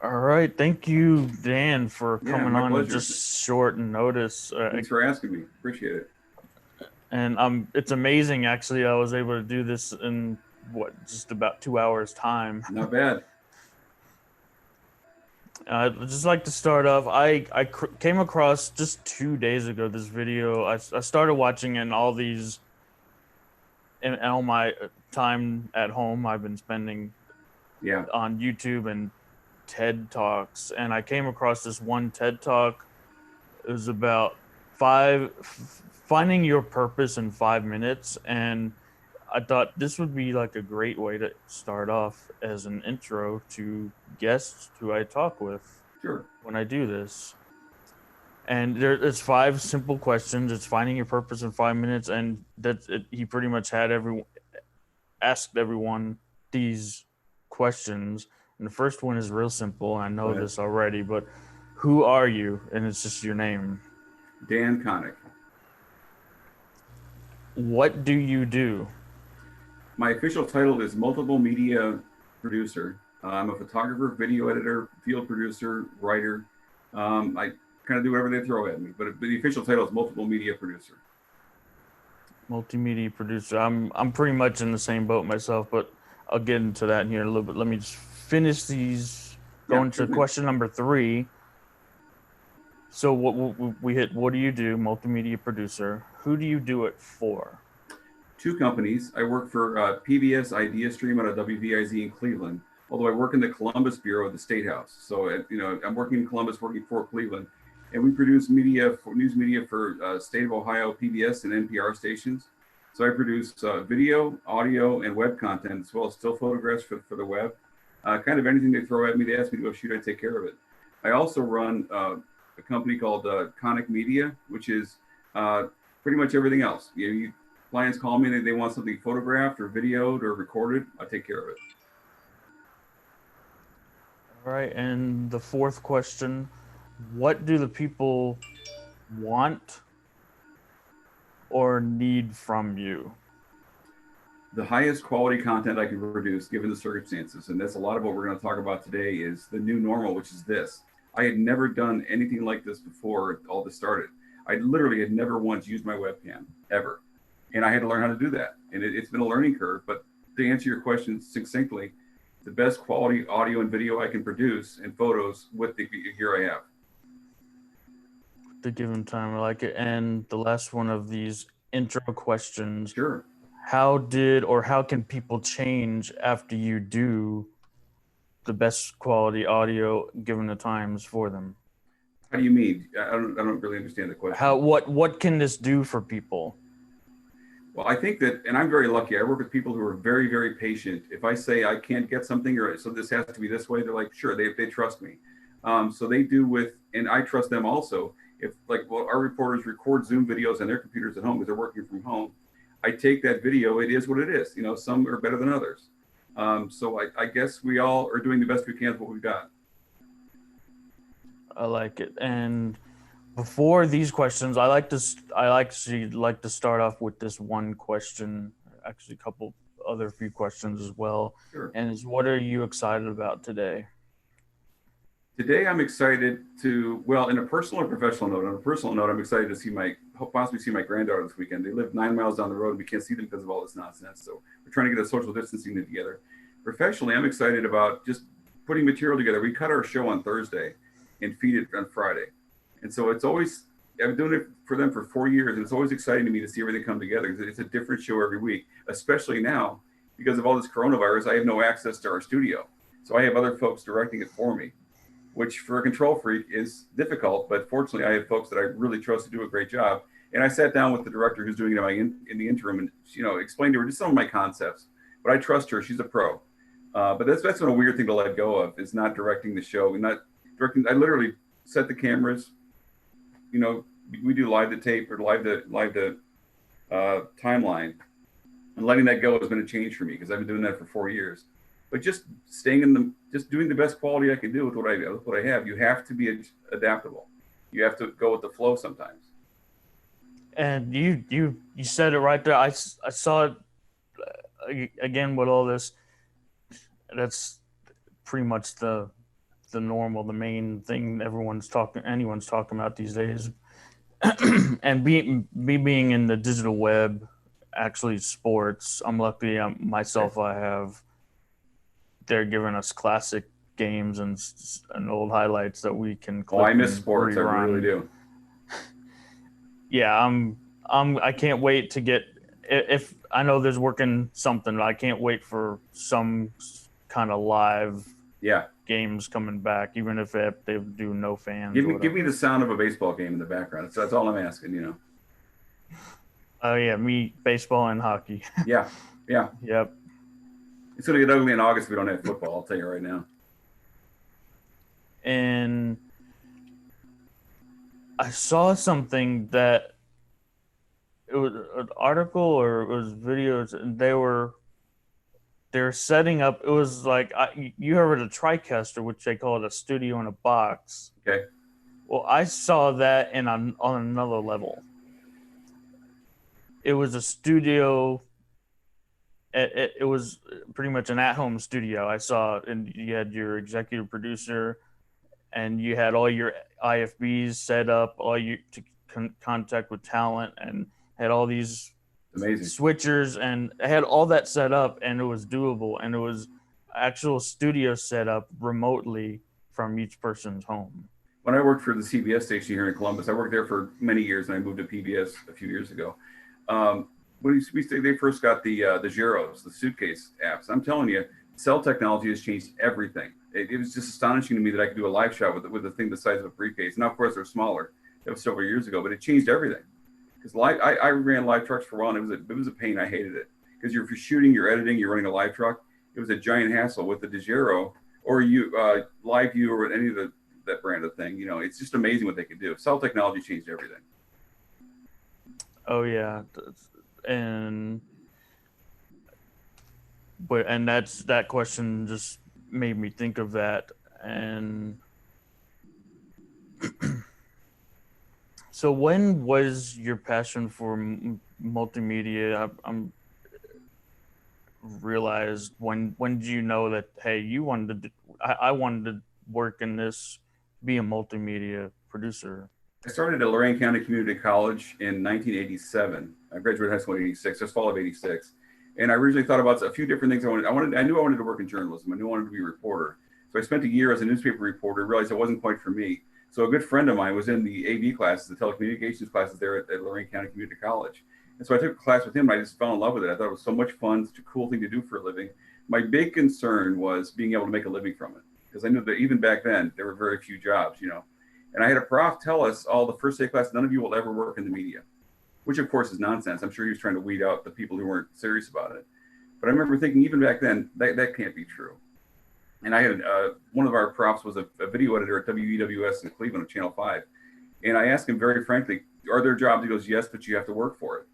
All right. Thank you, Dan, for Yeah, coming my on pleasure. just short notice. Thanks for asking me. Appreciate it. And it's amazing, actually. I was able to do this in just about 2 hours time. Not bad. I'd just like to start off. Came across just 2 days ago this video. I started watching, and in all my time at home I've been spending Yeah. on YouTube and TED Talks, and I came across this one TED Talk. It was about finding your purpose in 5 minutes, and I thought this would be like a great way to start off as an intro to guests who I talk with Sure. when I do this. And it's five simple questions. It's finding your purpose in 5 minutes, and that's it. He pretty much had asked everyone these questions. And the first one is real simple. I Go know ahead. this already, but who are you? And it's just your name. Dan Konik. What do you do? My official title is multiple media producer. I'm a photographer, video editor, field producer, writer. I kind of do whatever they throw at me, but the official title is multiple media producer. Multimedia producer. I'm pretty much in the same boat myself, but I'll get into that in here in a little bit. Let me just finish these. Yeah, Going sure to thing. question number 3. So what we hit? What do you do? Multimedia producer. Who do you do it for? Two companies. I work for PBS Idea Stream out of WVIZ in Cleveland, although I work in the Columbus Bureau of the Statehouse. So, I'm working in Columbus, working for Cleveland. And we produce news media for state of Ohio PBS and NPR stations. So I produce video, audio, and web content, as well as still photographs for the web. Kind of anything they throw at me, they ask me to go shoot, I take care of it. I also run a company called Konik Media, which is pretty much everything else. Clients call me and they want something photographed or videoed or recorded, I take care of it. All right, and the fourth question: what do the people want or need from you? The highest quality content I can produce given the circumstances, and that's a lot of what we're going to talk about today, is the new normal, which is this. I had never done anything like this before all this started. I literally had never once used my webcam, ever. And I had to learn how to do that. And it's been a learning curve. But to answer your question succinctly, the best quality audio and video I can produce and photos with the gear I have. The given time, I like it. And the last one of these intro questions: Sure. how can people change after you do the best quality audio given the times for them? How do you mean? I don't really understand the question. What can this do for people? Well, I think that, and I'm very lucky. I work with people who are very, very patient. If I say I can't get something, or so this has to be this way, they're like, sure, they trust me. So they do with, and I trust them also. If our reporters record Zoom videos on their computers at home because they're working from home, I take that video. It is what it is. Some are better than others. So I guess we all are doing the best we can with what we've got. I like it. And before these questions, I like to start off with this one question, actually a couple other few questions as well. Sure. And it's, what are you excited about today? Today, I'm excited to, well, in a personal and professional note. On a personal note, I'm excited to possibly see my granddaughter this weekend. They live 9 miles down the road, and we can't see them because of all this nonsense. So we're trying to get a social distancing together. Professionally, I'm excited about just putting material together. We cut our show on Thursday and feed it on Friday. And so I've been doing it for them for 4 years, and it's always exciting to me to see everything come together. It's a different show every week, especially now because of all this coronavirus. I have no access to our studio. So I have other folks directing it for me, which for a control freak is difficult. But fortunately, I have folks that I really trust to do a great job. And I sat down with the director who's doing it in the interim and, explained to her just some of my concepts. But I trust her. She's a pro. But that's been a weird thing to let go of, is not directing the show. Not directing. I literally set the cameras. We do live to tape or live to timeline. And letting that go has been a change for me because I've been doing that for 4 years. But just just doing the best quality I can do with what I have. You have to be adaptable. You have to go with the flow sometimes. And you said it right there. I saw it again with all this. That's pretty much the the main thing anyone's talking about these days. And me being in the digital web, actually sports, I'm lucky. Myself, they're giving us classic games and old highlights that we can Oh, click I miss and sports. I really rerun. do. Yeah, I can't wait to get, if I know there's working something, I can't wait for some kind of live Yeah. games coming back, even if they do no fans Give or me whatever. the sound of a baseball game in the background. That's all I'm asking, you know. Oh yeah, me baseball and hockey. Yeah. Yeah. Yep. It's going to get ugly in August if we don't have football. I'll tell you right now. And I saw something that it was an article or it was videos, and they're setting up. It was like you heard of a TriCaster, which they call it a studio in a box. Okay. Well, I saw that on another level. It was a studio. It was pretty much an at-home studio. I saw, and you had your executive producer, and you had all your IFBs set up, all you to contact with talent, and had all these Amazing. switchers, and I had all that set up, and it was doable, and it was actual studio set up remotely from each person's home. When I worked for the CBS station here in Columbus, I worked there for many years, and I moved to PBS a few years ago. When they first got the Giros, the suitcase apps, I'm telling you, cell technology has changed everything. It was just astonishing to me that I could do a live shot with a thing the size of a briefcase. Now, of course, they're smaller. That was several years ago, but it changed everything. Because I ran live trucks for a while, and it was a pain. I hated it because you're shooting, you're editing, you're running a live truck. It was a giant hassle. With the DeGiro or Live View or any of that brand of thing. You know, it's just amazing what they can do. Cell technology changed everything. Oh yeah, and that question just made me think of that. And so when was your passion for multimedia? I'm realized, when did you know that, hey, I wanted to work in this, be a multimedia producer? I started at Lorain County Community College in 1987. I graduated high school in 86, just fall of 86. And I originally thought about a few different things. I knew I wanted to work in journalism. I knew I wanted to be a reporter. So I spent a year as a newspaper reporter, realized it wasn't quite for me. So a good friend of mine was in the AV classes, the telecommunications classes there at Lorain County Community College. And so I took a class with him, and I just fell in love with it. I thought it was so much fun, such a cool thing to do for a living. My big concern was being able to make a living from it, because I knew that even back then, there were very few jobs, you know. And I had a prof tell us all the first day of class, none of you will ever work in the media, which of course is nonsense. I'm sure he was trying to weed out the people who weren't serious about it. But I remember thinking, even back then, that can't be true. And I had one of our profs was a video editor at WVIZ in Cleveland, Channel 5. And I asked him very frankly, are there jobs? He goes, yes, but you have to work for it.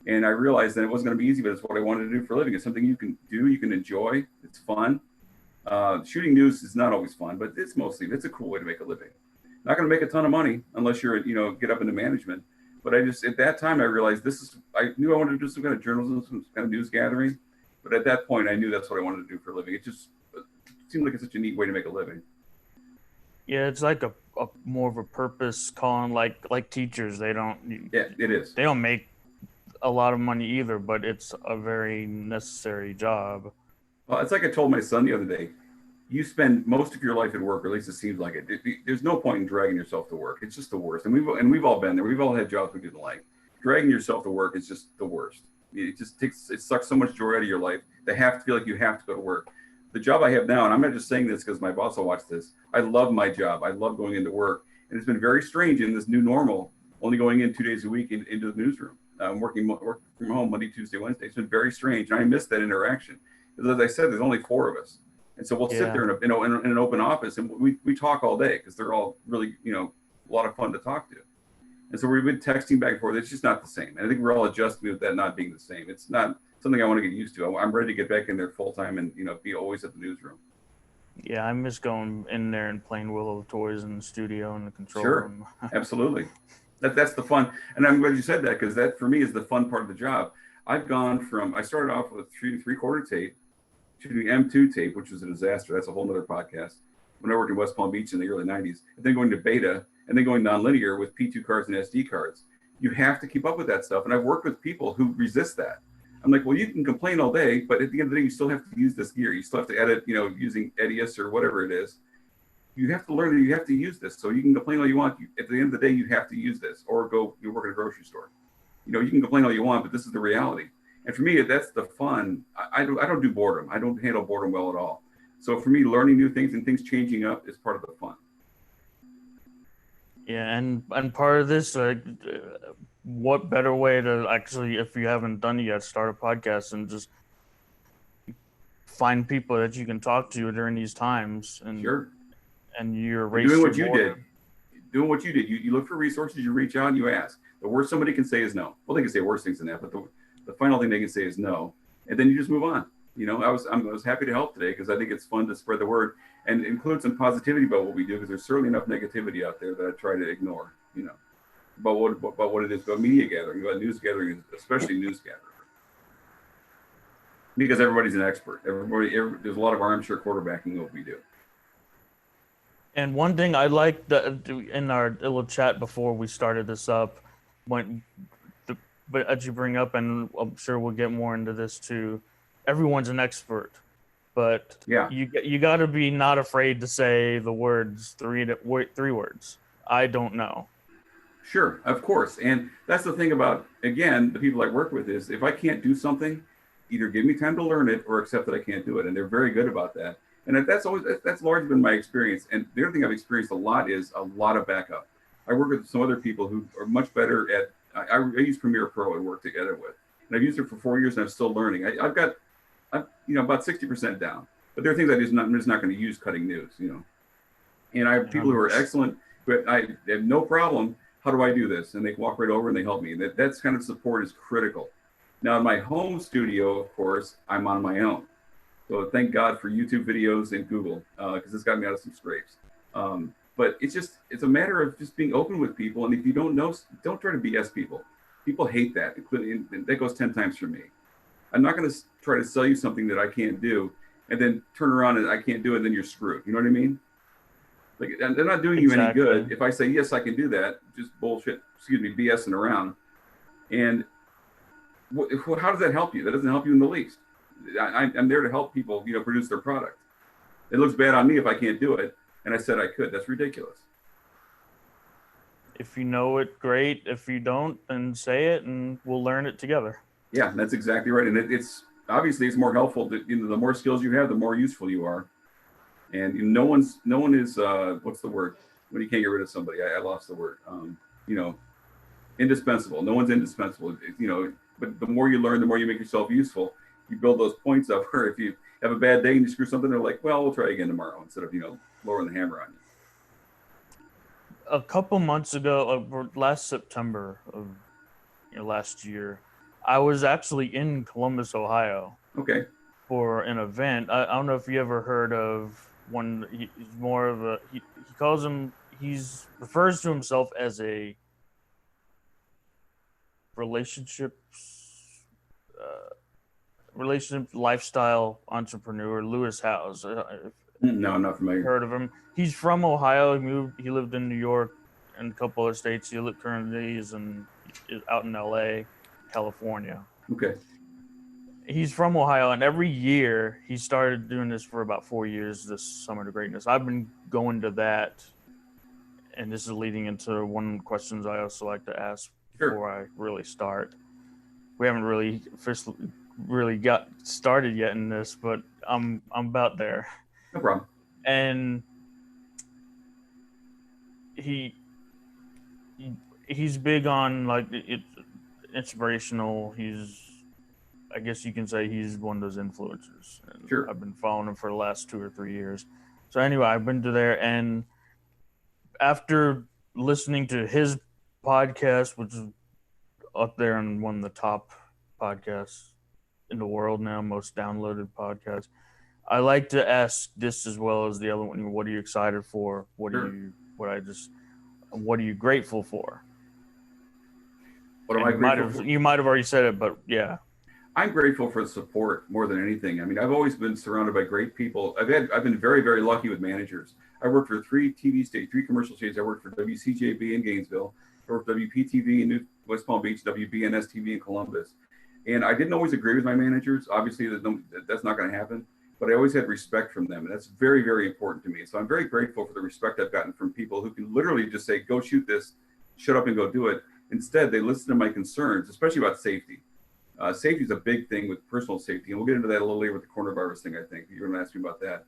And I realized that it wasn't going to be easy, but it's what I wanted to do for a living. It's something you can do, you can enjoy. It's fun. Shooting news is not always fun, but it's a cool way to make a living. Not going to make a ton of money unless you're, get up into management. But at that time, I realized I knew I wanted to do some kind of journalism, some kind of news gathering. But at that point, I knew that's what I wanted to do for a living. It seemed like it's such a neat way to make a living. Yeah, it's like a more of a purpose calling, like teachers. Yeah, it is. They don't make a lot of money either, but it's a very necessary job. Well, it's like I told my son the other day. You spend most of your life at work, or at least it seems like it. There's no point in dragging yourself to work. It's just the worst. And we've all been there. We've all had jobs we didn't like. Dragging yourself to work is just the worst. It sucks so much joy out of your life. They have to feel like you have to go to work. The job I have now, and I'm not just saying this because my boss will watch this, I love my job. I love going into work. And it's been very strange in this new normal, only going in 2 days a week into the newsroom. I'm working from home Monday, Tuesday, Wednesday. It's been very strange. And I miss that interaction. Because as I said, there's only 4 of us. And so we'll sit there in an open office, and we talk all day because they're all really, a lot of fun to talk to. And so we've been texting back and forth. It's just not the same. And I think we're all adjusting to that not being the same. It's not something I want to get used to. I'm ready to get back in there full time and, be always at the newsroom. Yeah, I miss going in there and playing with all the toys in the studio and the control room. Absolutely. That's the fun. And I'm glad you said that, because that for me is the fun part of the job. I started off with 3/4 tape to the M2 tape, which was a disaster. That's a whole nother podcast. when I worked in West Palm Beach in the early 90s, and then going to beta, and then going nonlinear with P2 cards and SD cards. You have to keep up with that stuff. And I've worked with people who resist that. I'm like, well, you can complain all day, but at the end of the day, you still have to use this gear. You still have to edit, using Edius or whatever it is. You have to learn that you have to use this. So you can complain all you want. At the end of the day, you have to use this, or go work at a grocery store. You can complain all you want, but this is the reality. And for me, that's the fun. I don't do boredom. I don't handle boredom well at all. So for me, learning new things and things changing up is part of the fun. Yeah, and part of this, what better way to actually, if you haven't done it yet, start a podcast and just find people that you can talk to during these times. And sure. And you're doing what you did. Doing what you did. You look for resources, you reach out, and you ask. The worst somebody can say is no. Well, they can say worse things than that, but the final thing they can say is no. And then you just move on. I was happy to help today because I think it's fun to spread the word and include some positivity about what we do, because there's certainly enough negativity out there that I try to ignore, about what it is, about media gathering, about news gathering, especially news gathering. Because everybody's an expert. There's a lot of armchair quarterbacking in what we do. And one thing I like in our little chat before we started this up, but as you bring up, and I'm sure we'll get more into this too, everyone's an expert, but yeah, you got to be not afraid to say the words, three words. I don't know. Sure, of course. And that's the thing about, again, the people I work with is, if I can't do something, either give me time to learn it or accept that I can't do it. And they're very good about that. And that's largely been my experience. And the other thing I've experienced a lot is a lot of backup. I work with some other people who are much better at, I use Premiere Pro and work together with. And I've used it for 4 years and I'm still learning. I've got about 60% down. But there are things I'm just not going to use cutting news, And I have people who are excellent, but I have no problem. How do I do this? And they walk right over and they help me. That's kind of support is critical. Now in my home studio, of course, I'm on my own. So thank God for YouTube videos and Google, because it's got me out of some scrapes. But it's a matter of just being open with people. And if you don't know, don't try to BS people. People hate that, including, and that goes 10 times for me. I'm not going to try to sell you something that I can't do and then turn around and I can't do it, and then you're screwed. You know what I mean? Like, they're not doing you any good. If I say, yes, I can do that, just bullshit, BSing around. And how does that help you? That doesn't help you in the least. I'm there to help people, produce their product. It looks bad on me if I can't do it. And I said I could. That's ridiculous. If you know it, great. If you don't, then say it and we'll learn it together. Yeah, that's exactly right. And it's obviously it's more helpful to, the more skills you have, the more useful you are. And no one is what's the word when you can't get rid of somebody? I lost the word. Indispensable. No one's indispensable. But the more you learn, the more you make yourself useful. You build those points up where if you have a bad day and you screw something, they're like, well, we'll try again tomorrow, instead of lowering the hammer on you. A couple months ago, last September of last year, I was actually in Columbus, Ohio. Okay. For an event. I don't know if you ever heard of one. He's more of a he refers to himself as a relationship lifestyle entrepreneur, Lewis Howes. No, I'm not familiar. Heard of him? He's from Ohio. He lived in New York and a couple other states. Currently is out in LA, California. Okay. He's from Ohio, and every year he started doing this for about 4 years, this Summer to Greatness. I've been going to that, and this is leading into one of the questions I also like to ask before I really start. We haven't really officially got started yet in this, but I'm about there. No problem. And he's big on inspirational. I guess you can say he's one of those influencers. And sure. I've been following him for the last 2 or 3 years. So anyway, I've been to there, and after listening to his podcast, which is up there on one of the top podcasts in the world now, most downloaded podcasts, I like to ask this as well as the other one. What are you excited for? What are you grateful for? What am I grateful for? You might have already said it, but yeah. I'm grateful for the support more than anything. I mean, I've always been surrounded by great people. I've been very, very lucky with managers. I worked for 3 commercial stations. I worked for WCJB in Gainesville. I worked for WPTV in West Palm Beach, WBNS TV in Columbus. And I didn't always agree with my managers. Obviously, that's not going to happen. But I always had respect from them. And that's very, very important to me. So I'm very grateful for the respect I've gotten from people who can literally just say, go shoot this, shut up and go do it. Instead, they listen to my concerns, especially about safety. Safety is a big thing with personal safety, and we'll get into that a little later with the coronavirus thing. I think you're going to ask me about that.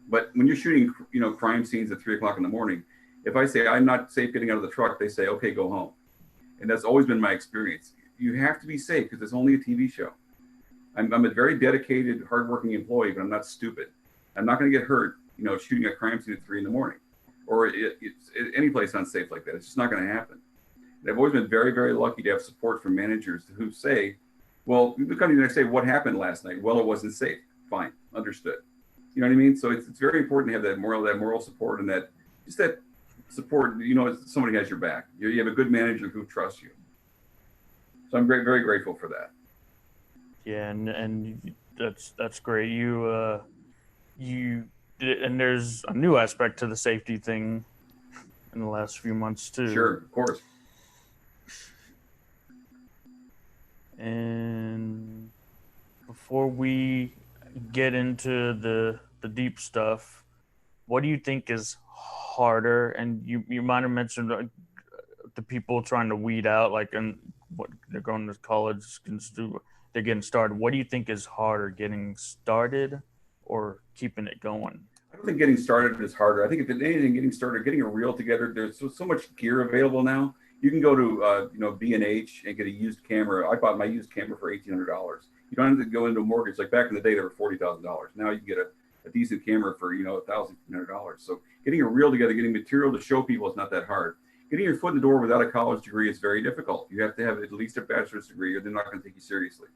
But when you're shooting, crime scenes at 3 o'clock in the morning, if I say I'm not safe getting out of the truck, they say, "Okay, go home," and that's always been my experience. You have to be safe because it's only a TV show. I'm a very dedicated, hardworking employee, but I'm not stupid. I'm not going to get hurt, shooting a crime scene at 3 in the morning, or any place unsafe like that. It's just not going to happen. I've always been very, very lucky to have support from managers who say, well, we come to the next day, what happened last night? Well, it wasn't safe. Fine, understood. You know what I mean? So it's very important to have that moral support, and that support, somebody has your back. You have a good manager who trusts you. So I'm very grateful for that. Yeah, and that's great. You and there's a new aspect to the safety thing in the last few months too. Sure, of course. And before we get into the deep stuff, what do you think is harder? And you might have mentioned the people trying to weed out, like, and what they're going to college, they're getting started. What do you think is harder, getting started or keeping it going? I don't think getting started is harder. I think if it's anything, getting started, getting a reel together. There's so much gear available now. You can go to B&H and get a used camera. I bought my used camera for $1,800. You don't have to go into a mortgage. Like back in the day, they were $40,000. Now you can get a decent camera for $1,500. So getting a reel together, getting material to show people is not that hard. Getting your foot in the door without a college degree is very difficult. You have to have at least a bachelor's degree, or they're not going to take you seriously.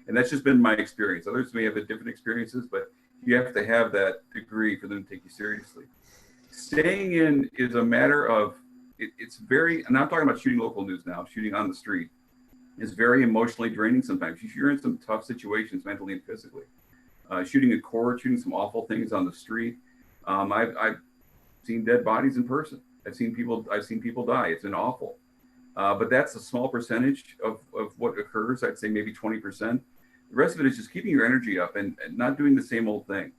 And that's just been my experience. Others may have different experiences, but you have to have that degree for them to take you seriously. Staying in is a matter of, it's very, and I'm talking about shooting local news now, shooting on the street, is very emotionally draining sometimes. You're in some tough situations mentally and physically. Shooting a court, shooting some awful things on the street. I've seen dead bodies in person. I've seen people die. It's been awful. But that's a small percentage of what occurs. I'd say maybe 20%. The rest of it is just keeping your energy up and not doing the same old thing.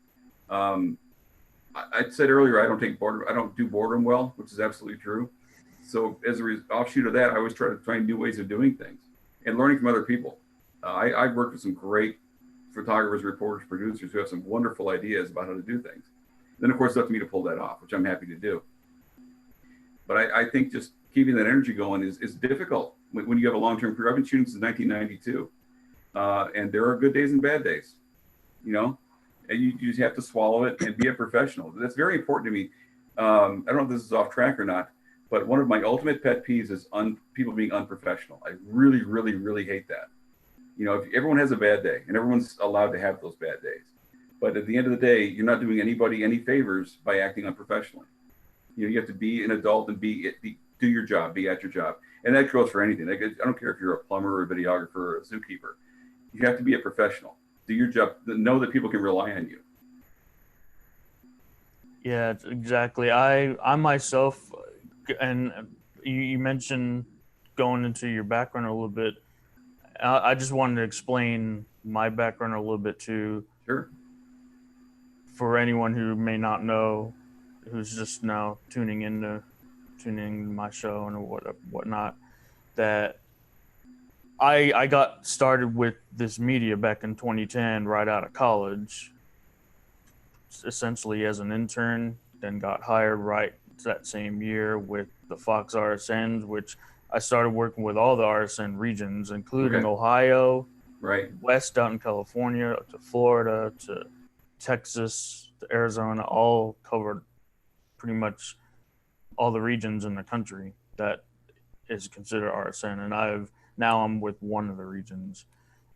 I said earlier, I don't do boredom well, which is absolutely true. So as an offshoot of that, I always try to find new ways of doing things and learning from other people. I've worked with some great photographers, reporters, producers who have some wonderful ideas about how to do things. Then, of course, it's up to me to pull that off, which I'm happy to do. But I think just keeping that energy going is difficult when you have a long-term career. I've been shooting since 1992, and there are good days and bad days, and you just have to swallow it and be a professional. That's very important to me. I don't know if this is off track or not, but one of my ultimate pet peeves is people being unprofessional. I really, really, really hate that. If everyone has a bad day, and everyone's allowed to have those bad days, but at the end of the day, you're not doing anybody any favors by acting unprofessionally. You have to be an adult and do your job, be at your job. And that goes for anything. I don't care if you're a plumber or a videographer or a zookeeper. You have to be a professional. Do your job. Know that people can rely on you. Yeah, exactly. I myself, and you mentioned going into your background a little bit. I just wanted to explain my background a little bit too. Sure. For anyone who may not know, who's just now tuning in my show and whatnot, that I got started with this media back in 2010, right out of college, essentially as an intern, then got hired right that same year with the Fox RSNs, which I started working with all the RSN regions, including Ohio, right, West out in California, to Florida, to Texas, to Arizona, all covered pretty much all the regions in the country that is considered RSN. And I'm with one of the regions.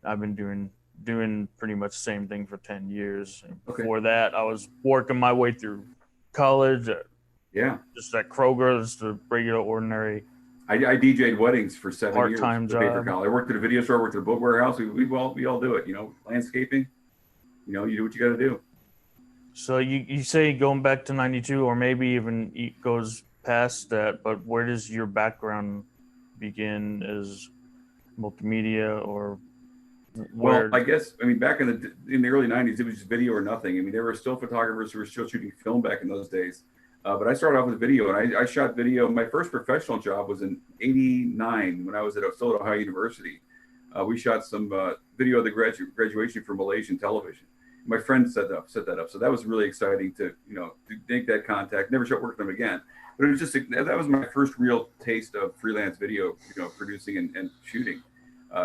I've been doing pretty much the same thing for 10 years. And before that, I was working my way through college. Yeah. Just at Kroger, just a regular, ordinary I DJ'd weddings for 7 years part-time to pay for job? college. I worked at a video store, worked at a book warehouse. We all do it, landscaping, you do what you got to do. So you say going back to 92, or maybe even it goes past that, but where does your background begin as multimedia, or Well, where? I guess, back in the early 90s, it was just video or nothing. There were still photographers who were still shooting film back in those days. But I started off with video, and I shot video. My first professional job was in '89 when I was still at Ohio University. We shot some video of the graduation for Malaysian television. My friend set that up. So that was really exciting to make that contact. Never worked with them again. But it was just, that was my first real taste of freelance video, producing and shooting.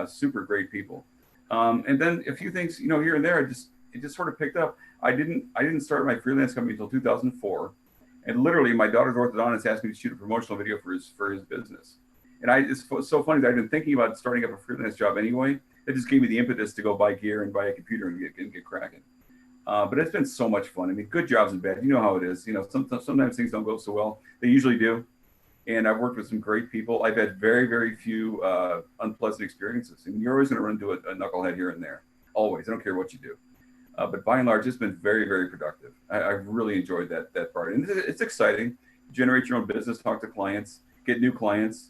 Super great people. And then a few things, here and there, it just sort of picked up. I didn't start my freelance company until 2004. And literally my daughter's orthodontist asked me to shoot a promotional video for his business. And it's so funny that I've been thinking about starting up a freelance job anyway. It just gave me the impetus to go buy gear and buy a computer and get cracking. But it's been so much fun. Good jobs and bad. You know how it is. Sometimes things don't go so well. They usually do. And I've worked with some great people. I've had very, very few unpleasant experiences. You're always going to run into a knucklehead here and there. Always. I don't care what you do. But by and large, it's been very, very productive. I've really enjoyed that part. And it's exciting. Generate your own business, talk to clients, get new clients.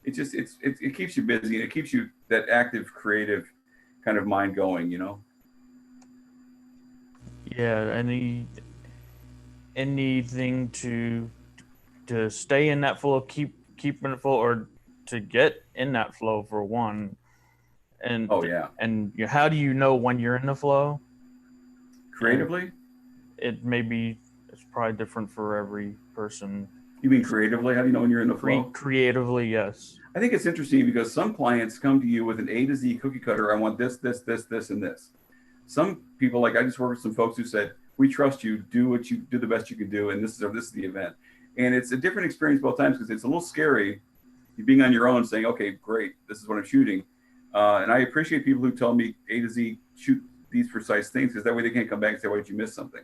It keeps you busy, and it keeps you that active, creative kind of mind going, Yeah, anything to stay in that flow, keeping it full, or to get in that flow for one. And oh yeah. And how do you know when you're in the flow? Creatively? It's probably different for every person. You mean creatively? How do you know when you're in the flow? Creatively, yes. I think it's interesting because some clients come to you with an A to Z cookie cutter. I want this, and this. Some people, like I just worked with some folks who said, we trust you, do the best you can do, and this is the event. And it's a different experience both times because it's a little scary being on your own saying, okay, great, this is what I'm shooting. And I appreciate people who tell me A to Z, shoot these precise things, because that way they can't come back and say, why did you miss something?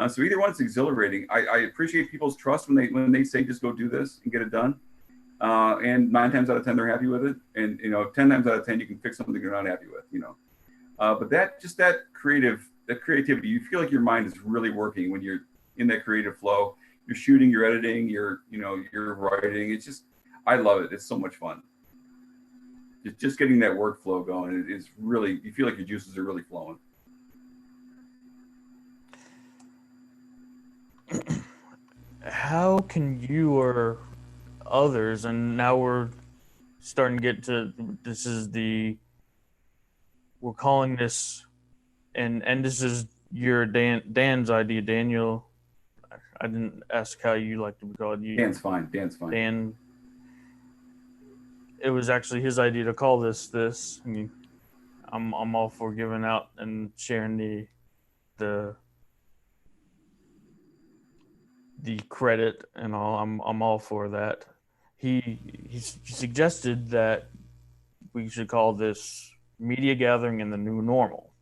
So either one's exhilarating. I appreciate people's trust when they say, just go do this and get it done. And 9 times out of 10, they're happy with it. And 10 times out of 10, you can fix something you're not happy with. But that creativity, you feel like your mind is really working when you're in that creative flow. You're shooting, you're editing, you're writing. It's just, I love it. It's so much fun. Just getting that workflow going is really, you feel like your juices are really flowing. How can you or others, and now we're starting to get to, we're calling this, and this is your Dan's idea, Daniel. I didn't ask how you like to be called. Dan's fine. Dan. It was actually his idea to call this. I'm all for giving out and sharing the credit and all. I'm all for that. He suggested that we should call this media gathering in the new normal,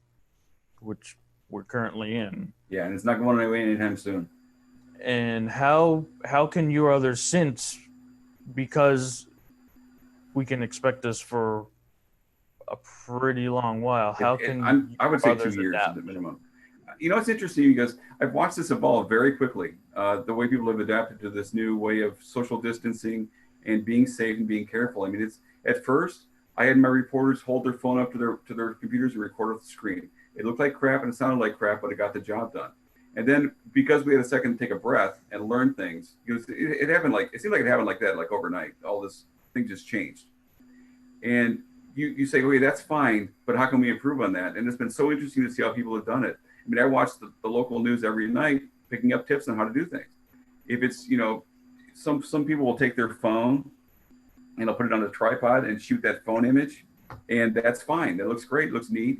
which we're currently in. Yeah, and it's not going away anytime soon. And how can you or others, since, because we can expect this for a pretty long while, I would say 2 years at the minimum. It's interesting because I've watched this evolve very quickly. The way people have adapted to this new way of social distancing and being safe and being careful. It's, at first I had my reporters hold their phone up to their computers and record off the screen. It looked like crap and it sounded like crap, but it got the job done. And then because we had a second to take a breath and learn things, it happened it seemed like it happened like that, like overnight. All this thing just changed. And you say, okay, that's fine, but how can we improve on that? And it's been so interesting to see how people have done it. I watch the local news every night, picking up tips on how to do things. If it's, some people will take their phone and they'll put it on a tripod and shoot that phone image, and that's fine. That looks great, looks neat.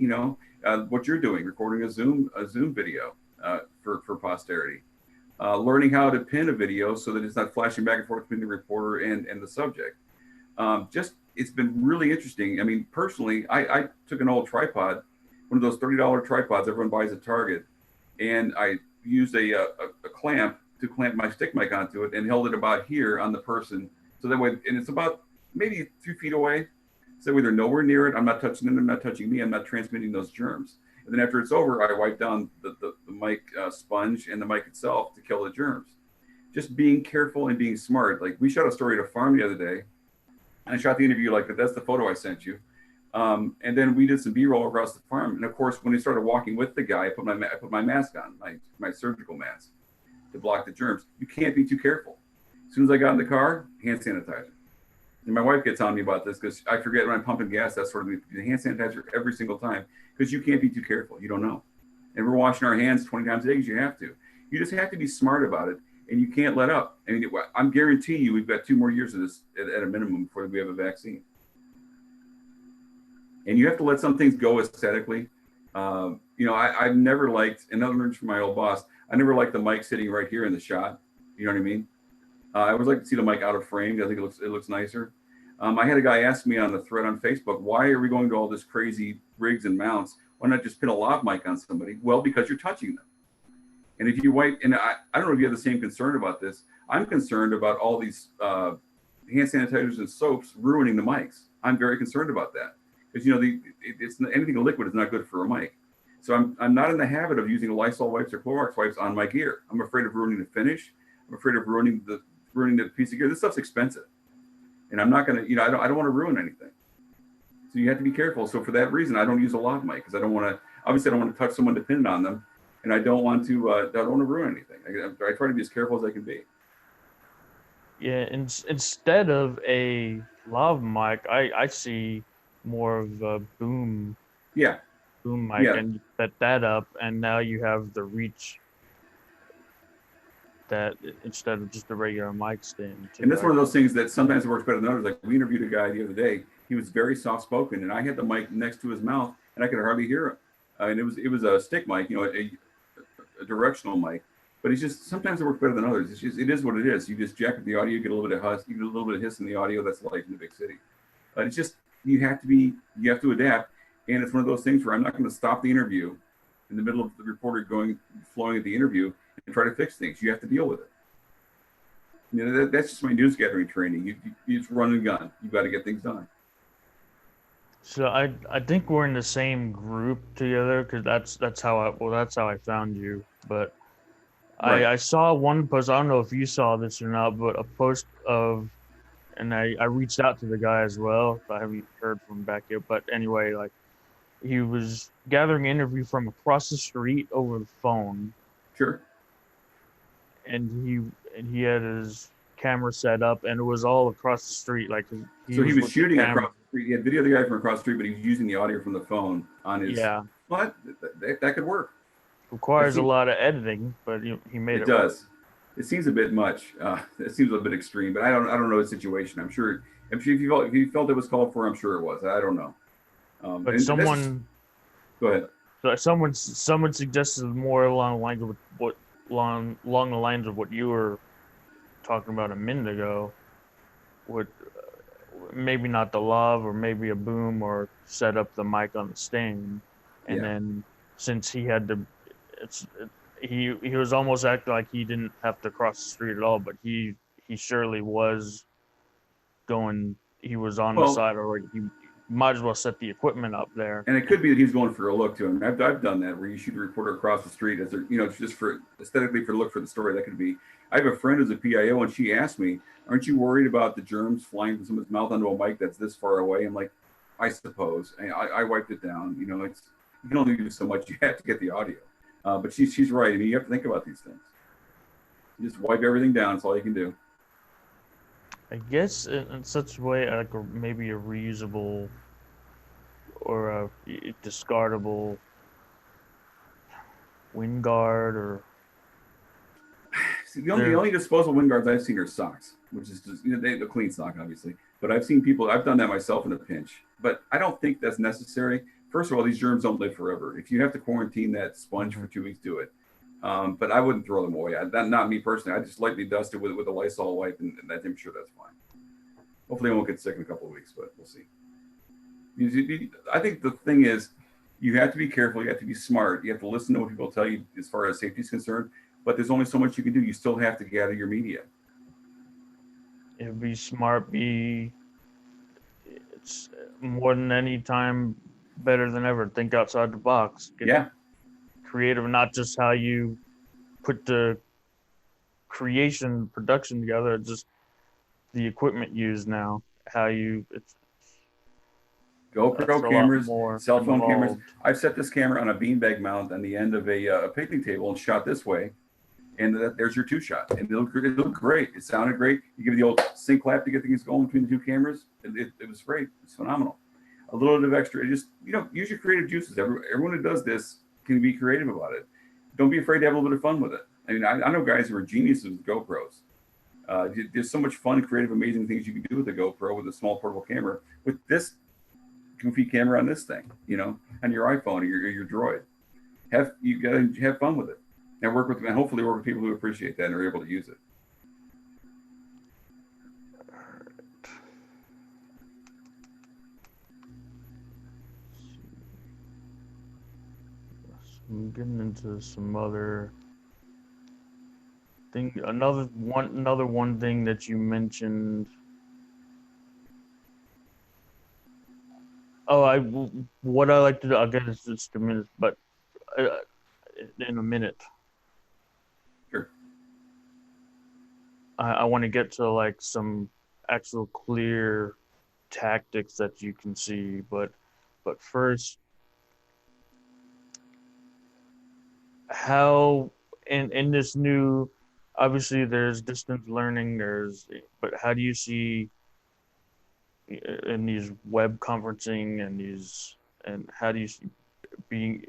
What you're doing, recording a Zoom video for posterity. Learning how to pin a video so that it's not flashing back and forth between the reporter and the subject. It's been really interesting. Personally, I took an old tripod, one of those $30 tripods everyone buys at Target, and I used a clamp to clamp my stick mic onto it and held it about here on the person So that way, and it's about maybe 2 feet away. So that way they're nowhere near it. I'm not touching them. They're not touching me. I'm not transmitting those germs. And then after it's over, I wipe down the mic sponge and the mic itself to kill the germs. Just being careful and being smart. Like we shot a story at a farm the other day, and I shot the interview like that. That's the photo I sent you. And then we did some B-roll across the farm. And of course, when we started walking with the guy, I put my mask on, my surgical mask to block the germs. You can't be too careful. As soon as I got in the car, hand sanitizer. And my wife gets on me about this because I forget when I'm pumping gas, that sort of thing. The hand sanitizer every single time because you can't be too careful. You don't know. And we're washing our hands 20 times a day because you have to. You just have to be smart about it, and you can't let up. I mean, I'm guaranteeing you we've got 2 more years of this at a minimum before we have a vaccine. And you have to let some things go aesthetically. I've never liked, in other words from my old boss, I never liked the mic sitting right here in the shot. You know what I mean? I always like to see the mic out of frame. I think it looks nicer. I had a guy ask me on the thread on Facebook, why are we going to all this crazy rigs and mounts? Why not just pin a lav mic on somebody? Well, because you're touching them. And if you wipe, and I don't know if you have the same concern about this. I'm concerned about all these hand sanitizers and soaps ruining the mics. I'm very concerned about that because it's anything liquid is not good for a mic. So I'm not in the habit of using Lysol wipes or Clorox wipes on my gear. I'm afraid of ruining the finish. I'm afraid of ruining the piece of gear. This stuff's expensive, and I'm not gonna, I don't want to ruin anything. So you have to be careful. So for that reason, I don't use a lav mic because I don't want to touch someone dependent on them, and I don't want to ruin anything. I try to be as careful as I can be. Yeah, instead of a lav mic, I see more of a boom. Yeah. Boom mic, Yeah. and you set that up, and now you have the reach that instead of just a regular mic stand. And that's one of those things that sometimes works better than others. Like we interviewed a guy the other day. He was very soft spoken, and I had the mic next to his mouth, and I could hardly hear him. And it was a stick mic, a directional mic. But it's just sometimes it works better than others. It is what it is. You just jack up the audio, you get a little bit of hiss, you get a little bit of hiss in the audio. That's life in the big city. But it's just you have to adapt. And it's one of those things where I'm not going to stop the interview in the middle of the reporter flowing at the interview and try to fix things. You have to deal with it. That's just my news gathering training. You just run and gun. You've got to get things done. So I think we're in the same group together because that's how I found you. But right. I saw one post. I don't know if you saw this or not, but a post of, and I reached out to the guy as well. I haven't heard from him back yet. But anyway, like he was gathering an interview from across the street over the phone. Sure. And he had his camera set up, and it was all across the street. Like he was shooting across the street. He had video of the guy from across the street, but he was using the audio from the phone on his. Yeah. Well, that could work. Requires a lot of editing, but he made it. It does. Work. It seems a bit much. It seems a bit extreme, but I don't know the situation. I'm sure if you felt it was called for, I'm sure it was. I don't know. But someone. Go ahead. So someone suggested more along the lines of along the lines of what you were talking about a minute ago, with maybe not the lav, or maybe a boom, or set up the mic on the stand, and then since he had to, he was almost acting like he didn't have to cross the street at all, but he surely was going. He was on the side already. He might as well set the equipment up there. And it could be that he's going for a look to him. I've done that where you shoot a reporter across the street as just for aesthetically for look for the story. That could be. I have a friend who's a PIO, and she asked me, "Aren't you worried about the germs flying from someone's mouth onto a mic that's this far away?" I'm like, "I suppose." And I wiped it down. It's you can only do so much. You have to get the audio. But she's right. I mean, you have to think about these things. You just wipe everything down. That's all you can do. I guess in such a way, like maybe a reusable or a discardable wind guard, or the only disposable wind guards I've seen are socks, which is just the clean sock, obviously. But I've seen people. I've done that myself in a pinch. But I don't think that's necessary. First of all, these germs don't live forever. If you have to quarantine that sponge for 2 weeks, do it. But I wouldn't throw them away. Not me personally. I just lightly dust it with a Lysol wipe, and I'm sure that's fine. Hopefully I won't get sick in a couple of weeks, but we'll see. I think the thing is, you have to be careful. You have to be smart. You have to listen to what people tell you as far as safety is concerned. But there's only so much you can do. You still have to gather your media. be smart, it's more than any time better than ever. Think outside the box. Get Yeah, creative, not just how you put the production together, just the equipment used now. How you That's GoPro a lot cameras, more cell phone cameras. involved. I've set this camera on a beanbag mount on the end of a picnic table and shot this way. And there's your two shot. And it looked great. It sounded great. You give the old sync clap to get things going between the two cameras. It was great. It's phenomenal. A little bit of extra. Just, use your creative juices. Everyone who does this can be creative about it. Don't be afraid to have a little bit of fun with it. I mean, I know guys who are geniuses with GoPros. There's so much fun, creative, amazing things you can do with a GoPro with a small portable camera. With this goofy camera on this thing, on your iPhone or your Droid, you gotta have fun with it and hopefully work with people who appreciate that and are able to use it. I'm getting into some other thing. Another one thing that you mentioned. What I like to do. I'll get into just a minute, but in a minute. Sure. I want to get to like some actual clear tactics that you can see, but first, how in this new, obviously there's distance learning, but how do you see in these web conferencing and how do you see being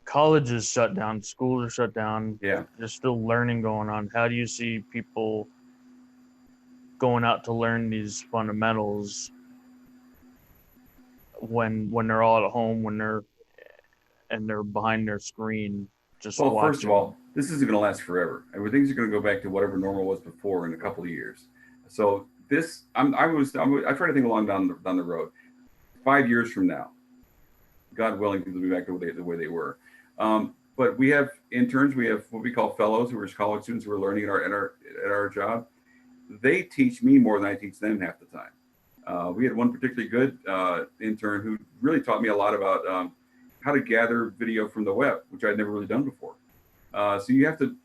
colleges shut down, schools are shut down, Yeah. there's still learning going on. How do you see people going out to learn these fundamentals when they're all at home, when they're behind their screen just Well, first of watching? all, this isn't going to last forever. I mean, things are going to go back to whatever normal was before in a couple of years. So this, I try to think along down the road. 5 years from now, God willing, things will be back to the way they were. But we have interns, we have what we call fellows, who are college students who are learning at our job. They teach me more than I teach them half the time. We had one particularly good intern who really taught me a lot about how to gather video from the web, which I'd never really done before. So you have to,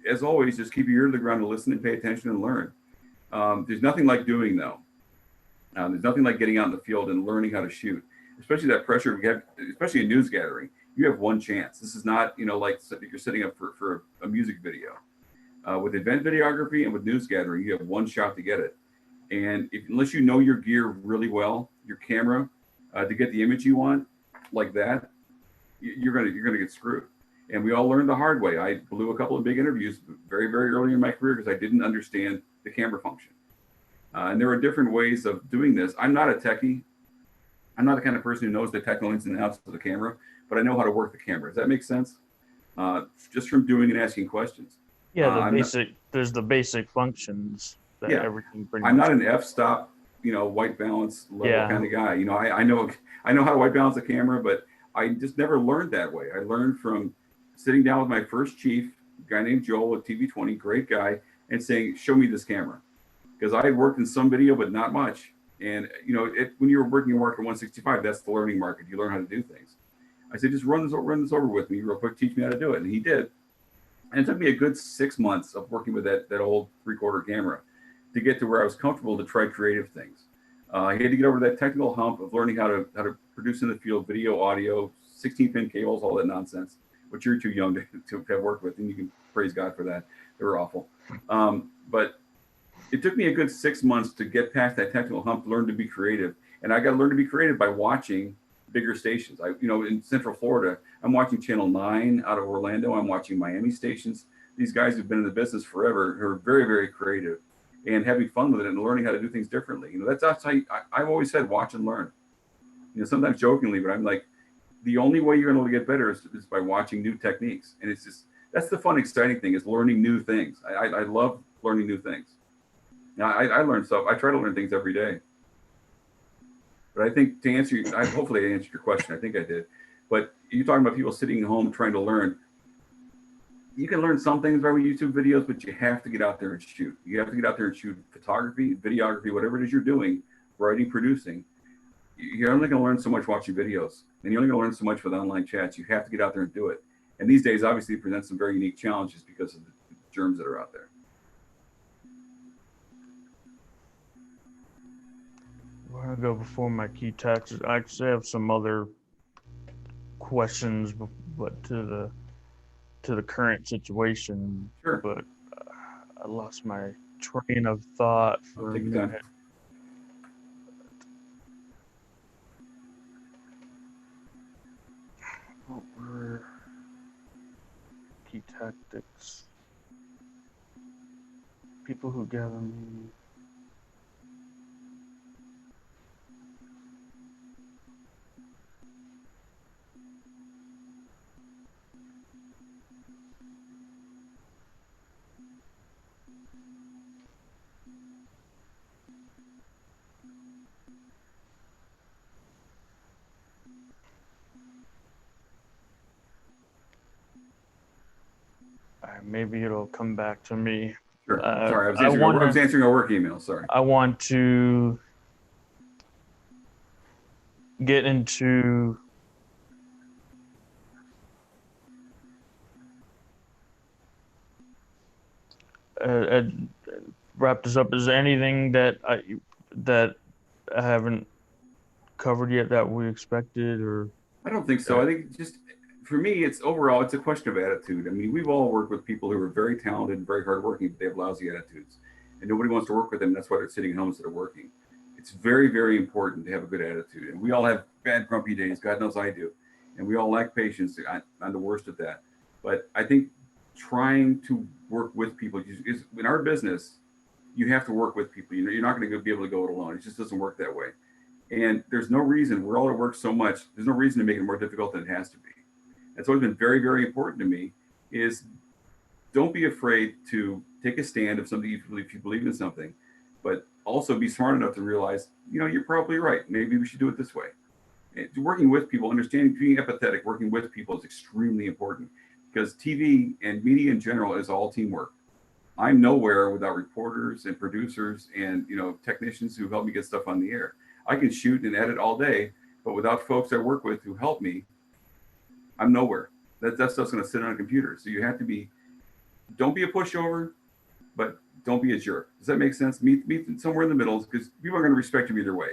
as always, just keep your ear to the ground and listen and pay attention and learn. There's nothing like doing though. There's nothing like getting out in the field and learning how to shoot, especially that pressure we have, especially in news gathering. You have one chance. This is not, like you're setting up for a music video. With event videography and with news gathering, you have one shot to get it. And unless you know your gear really well, your camera, to get the image you want, like that, you're gonna get screwed. And we all learned the hard way. I blew a couple of big interviews very, very early in my career because I didn't understand the camera function. And there are different ways of doing this. I'm not a techie. I'm not the kind of person who knows the technical ins and outs of the camera, but I know how to work the camera. Does that make sense? Just from doing and asking questions. Yeah, there's the basic functions that Yeah, everything pretty I'm much. not an f-stop, white balance level Yeah. kind of guy. I know how to white balance a camera, but I just never learned that way. I learned from sitting down with my first chief, a guy named Joel at TV20, great guy, and saying, "Show me this camera," because I had worked in some video, but not much. And when you were working your market 165, that's the learning market. You learn how to do things. I said, "Just run this over with me real quick. Teach me how to do it," and he did. And it took me a good 6 months of working with that old 3/4 camera to get to where I was comfortable to try creative things. I had to get over that technical hump of learning how to produce in the field, video, audio, 16-pin cables, all that nonsense, which you're too young to have worked with, and you can praise God for that. They were awful. But it took me a good 6 months to get past that technical hump, learn to be creative. And I got to learn to be creative by watching bigger stations. In Central Florida, I'm watching Channel 9 out of Orlando. I'm watching Miami stations. These guys who've been in the business forever, who are very, very creative and having fun with it and learning how to do things differently. That's how I've always said, watch and learn. Sometimes jokingly, but I'm like, the only way you're going to get better is by watching new techniques. And that's the fun, exciting thing, is learning new things. I love learning new things. Now, I learn stuff. I try to learn things every day. But I think to answer you, hopefully I answered your question. I think I did. But you're talking about people sitting at home trying to learn. you can learn some things by YouTube videos, but you have to get out there and shoot. You have to get out there and shoot photography, videography, whatever it is you're doing, writing, producing. You're only going to learn so much watching videos, and you're only going to learn so much with online chats. You have to get out there and do it. And these days, obviously, it presents some very unique challenges because of the germs that are out there. We're gonna go before my key taxes. I actually have some other questions, but to the current situation. Sure. But I lost my train of thought for a Take your time. minute. What were key tactics? People who gather me. Maybe it'll come back to me. Sure. Sorry, I was answering a work email. Sorry. I want to get into wrap this up. Is there anything that I haven't covered yet that we expected, or? I don't think so. I think just for me, it's overall, it's a question of attitude. I mean, we've all worked with people who are very talented and very hardworking, but they have lousy attitudes, and nobody wants to work with them. That's why they're sitting at home instead of working. It's very, very important to have a good attitude, and we all have bad, grumpy days. God knows I do, and we all lack patience. I'm the worst at that. But I think trying to work with people is in our business. You have to work with people. You're not going to be able to go it alone. It just doesn't work that way. And there's no reason, we're all at work so much, there's no reason to make it more difficult than it has to be. That's always been very, very important to me, is don't be afraid to take a stand if you believe in something, but also be smart enough to realize, you're probably right. Maybe we should do it this way. And working with people, understanding, being empathetic, working with people is extremely important, because TV and media in general is all teamwork. I'm nowhere without reporters and producers and technicians who help me get stuff on the air. I can shoot and edit all day, but without folks I work with who help me, I'm nowhere. That stuff's going to sit on a computer. So you have to don't be a pushover, but don't be a jerk. Does that make sense? Meet somewhere in the middle, because people are going to respect you either way.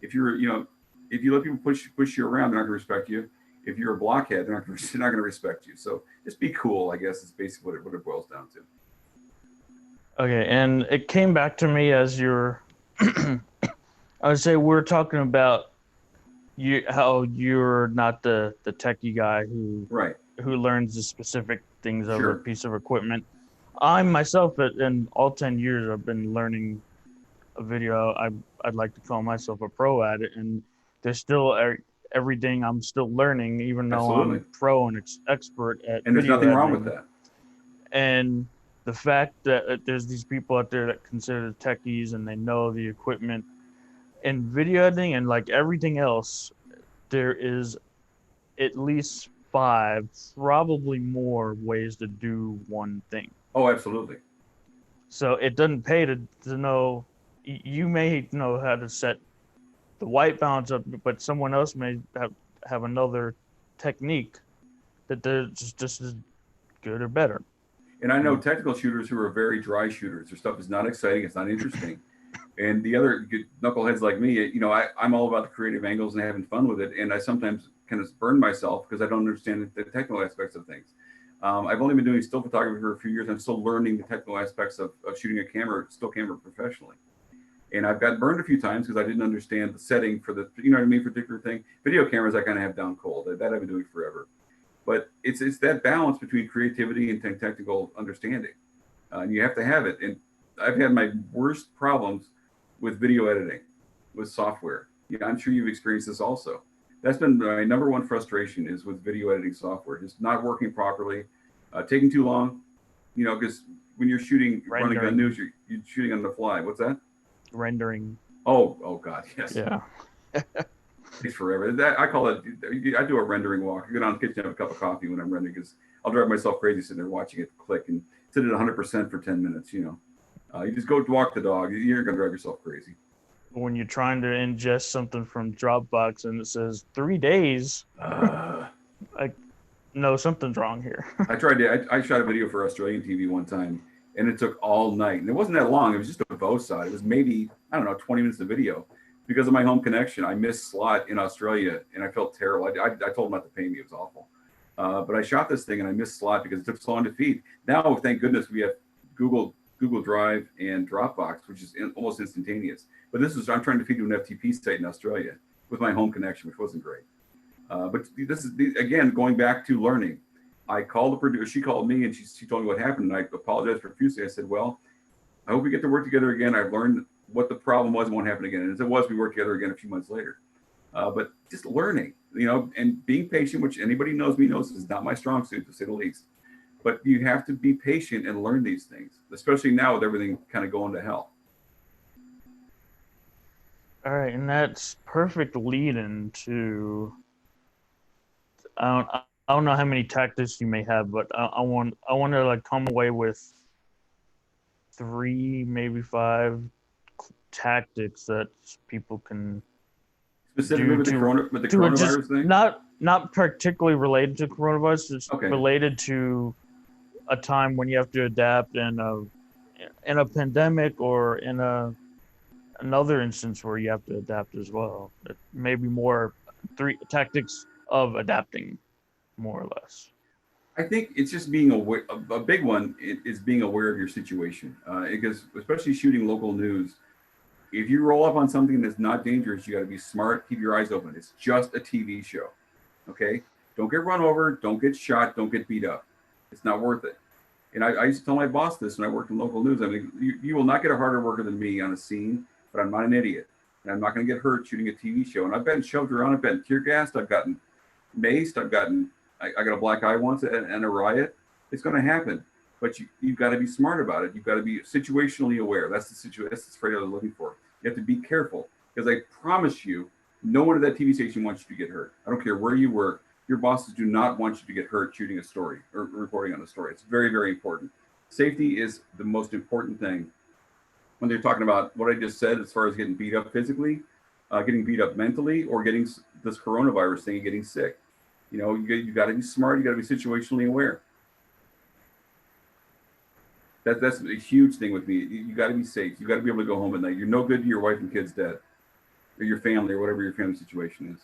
If if you let people push you around, they're not going to respect you. If you're a blockhead, they're not going to respect you. So just be cool, I guess, is basically what it boils down to. Okay, and it came back to me as you're. I would say we're talking about how you're not the techie guy who learns the specific things of a piece of equipment. I myself, in all 10 years, I've been learning a video. I'd like to call myself a pro at it, and there's still everything I'm still learning, even though I'm pro and expert at. And there's nothing wrong with that. And the fact that there's these people out there that consider techies and they know the equipment. In video editing and like everything else, there is at least 5, probably more ways to do one thing. Oh, absolutely. So it doesn't pay to know. You may know how to set the white balance up, but someone else may have another technique that they're just as good or better. And I know technical shooters who are very dry shooters. Their stuff is not exciting. It's not interesting. And the other knuckleheads like me, I'm all about the creative angles and having fun with it. And I sometimes kind of burn myself because I don't understand the technical aspects of things. I've only been doing still photography for a few years. I'm still learning the technical aspects of shooting a still camera professionally. And I've got burned a few times because I didn't understand the setting for the, particular thing. Video cameras I kind of have down cold. That I've been doing forever. But it's that balance between creativity and technical understanding. And you have to have it. And I've had my worst problems with video editing, with software. I'm sure you've experienced this also. That's been my number one frustration, is with video editing software, just not working properly, taking too long, because when you're shooting, running gun news, you're shooting on the fly. What's that? Rendering. Oh God, yes. Yeah. Takes forever. I call it, I do a rendering walk. I go down to the kitchen, have a cup of coffee when I'm rendering, because I'll drive myself crazy sitting there watching it click and sit at 100% for 10 minutes. You just go walk the dog. You're going to drive yourself crazy. When you're trying to ingest something from Dropbox and it says 3 days, like, no, something's wrong here. I shot a video for Australian TV one time, and it took all night. And it wasn't that long. It was just a both side. It was maybe, I don't know, 20 minutes of video. Because of my home connection, I missed slot in Australia, and I felt terrible. I told them not to pay me. It was awful. But I shot this thing, and I missed slot because it took so long to feed. Now, thank goodness, we have Google Drive and Dropbox, which is almost instantaneous. But I'm trying to feed to an FTP site in Australia with my home connection, which wasn't great. But this is, again, going back to learning. I called the producer. She called me, and she told me what happened, and I apologized profusely. I said, well, I hope we get to work together again. I've learned what the problem was and won't happen again. And as it was, we worked together again a few months later. But just learning, and being patient, which anybody knows me knows is not my strong suit, to say the least. But you have to be patient and learn these things, especially now with everything kind of going to hell. All right, and that's perfect lead into. I don't know how many tactics you may have, but I want to like come away with 3, maybe 5 tactics that people can specifically with the coronavirus thing. Not particularly related to coronavirus, just related to a time when you have to adapt in a pandemic or in another instance where you have to adapt as well. Maybe more 3 tactics of adapting, more or less. I think it's just being aware. A big one is being aware of your situation, because especially shooting local news, if you roll up on something that's not dangerous, you got to be smart, keep your eyes open. It's just a TV show, okay? Don't get run over, don't get shot, don't get beat up. It's not worth it. And I used to tell my boss this when I worked in local news. I mean, you will not get a harder worker than me on a scene, but I'm not an idiot. And I'm not going to get hurt shooting a TV show. And I've been shoved around, I've been tear gassed, I've gotten maced, I got a black eye once and a riot. It's going to happen. But you've got to be smart about it. You've got to be situationally aware. That's the phrase I was looking for. You have to be careful, because I promise you, no one at that TV station wants you to get hurt. I don't care where you work. Your bosses do not want you to get hurt shooting a story or reporting on a story. It's very, very important. Safety is the most important thing. When they're talking about what I just said, as far as getting beat up physically, getting beat up mentally, or getting this coronavirus thing and getting sick, you got to be smart. You got to be situationally aware. That's a huge thing with me. You got to be safe. You got to be able to go home at night. You're no good to your wife and kids dead, or your family, or whatever your family situation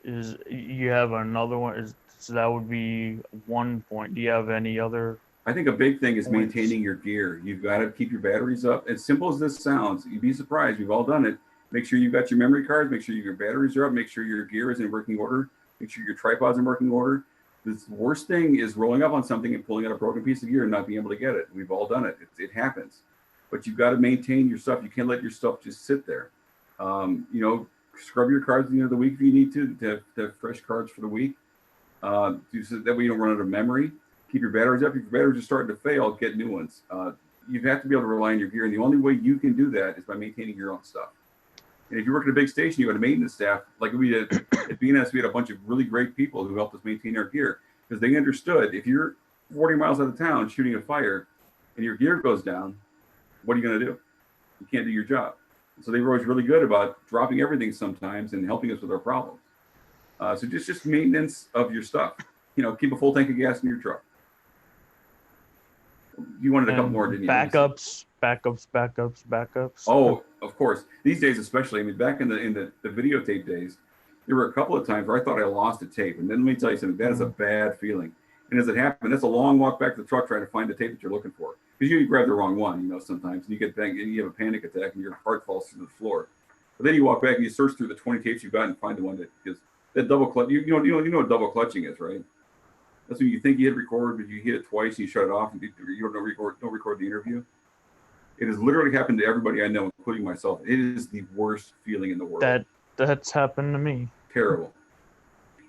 is. You have another one? So that would be one point. Do you have any other? I think a big thing is maintaining your gear. You've got to keep your batteries up. As simple as this sounds, you'd be surprised. We've all done it. Make sure you've got your memory cards. Make sure your batteries are up. Make sure your gear is in working order. Make sure your tripod's in working order. The worst thing is rolling up on something and pulling out a broken piece of gear and not being able to get it. We've all done it. It happens. But you've got to maintain your stuff. You can't let your stuff just sit there. Scrub your cards at the end of the week if you need to have fresh cards for the week. So that way you don't run out of memory. Keep your batteries up. If your batteries are starting to fail, get new ones. You have to be able to rely on your gear. And the only way you can do that is by maintaining your own stuff. And if you work at a big station, you got a maintenance staff. Like we did at BNS, we had a bunch of really great people who helped us maintain our gear, because they understood if you're 40 miles out of town shooting a fire and your gear goes down, what are you going to do? You can't do your job. So they were always really good about dropping everything sometimes and helping us with our problems. So just maintenance of your stuff. Keep a full tank of gas in your truck. You wanted a couple more, didn't you? Backups. Oh, of course. These days, especially. I mean, back in the videotape days, there were a couple of times where I thought I lost a tape. And then let me tell you something. That is a bad feeling. And as it happened, that's a long walk back to the truck trying to find the tape that you're looking for. Because you grab the wrong one, sometimes. And you get banged and you have a panic attack and your heart falls to the floor. But then you walk back and you search through the 20 tapes you've got and find the one that double clutch. You know what double clutching is, right? That's when you think you hit record, but you hit it twice and you shut it off and you don't record the interview. It has literally happened to everybody I know, including myself. It is the worst feeling in the world. That's happened to me. Terrible.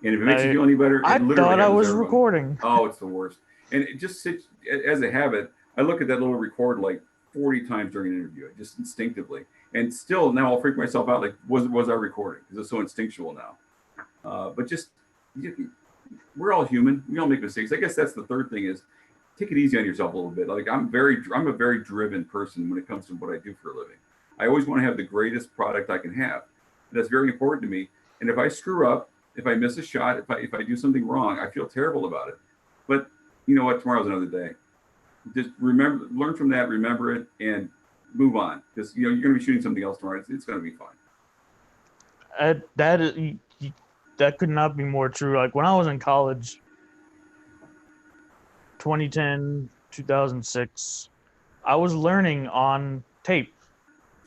And if it makes you feel any better, I thought I was recording. Oh, it's the worst. And it just sits as a habit. I look at that little record like 40 times during an interview, just instinctively. And still now I'll freak myself out. Like, was I recording? Because it's so instinctual now. But just we're all human. We all make mistakes. I guess that's the third thing is take it easy on yourself a little bit. Like I'm a very driven person when it comes to what I do for a living. I always want to have the greatest product I can have. And that's very important to me. And if I screw up, if I miss a shot, if I do something wrong, I feel terrible about it. But you know what? Tomorrow's another day. Just learn from that, remember it, and move on. Because you're going to be shooting something else tomorrow. It's going to be fun. That could not be more true. Like when I was in college, 2010, 2006, I was learning on tape.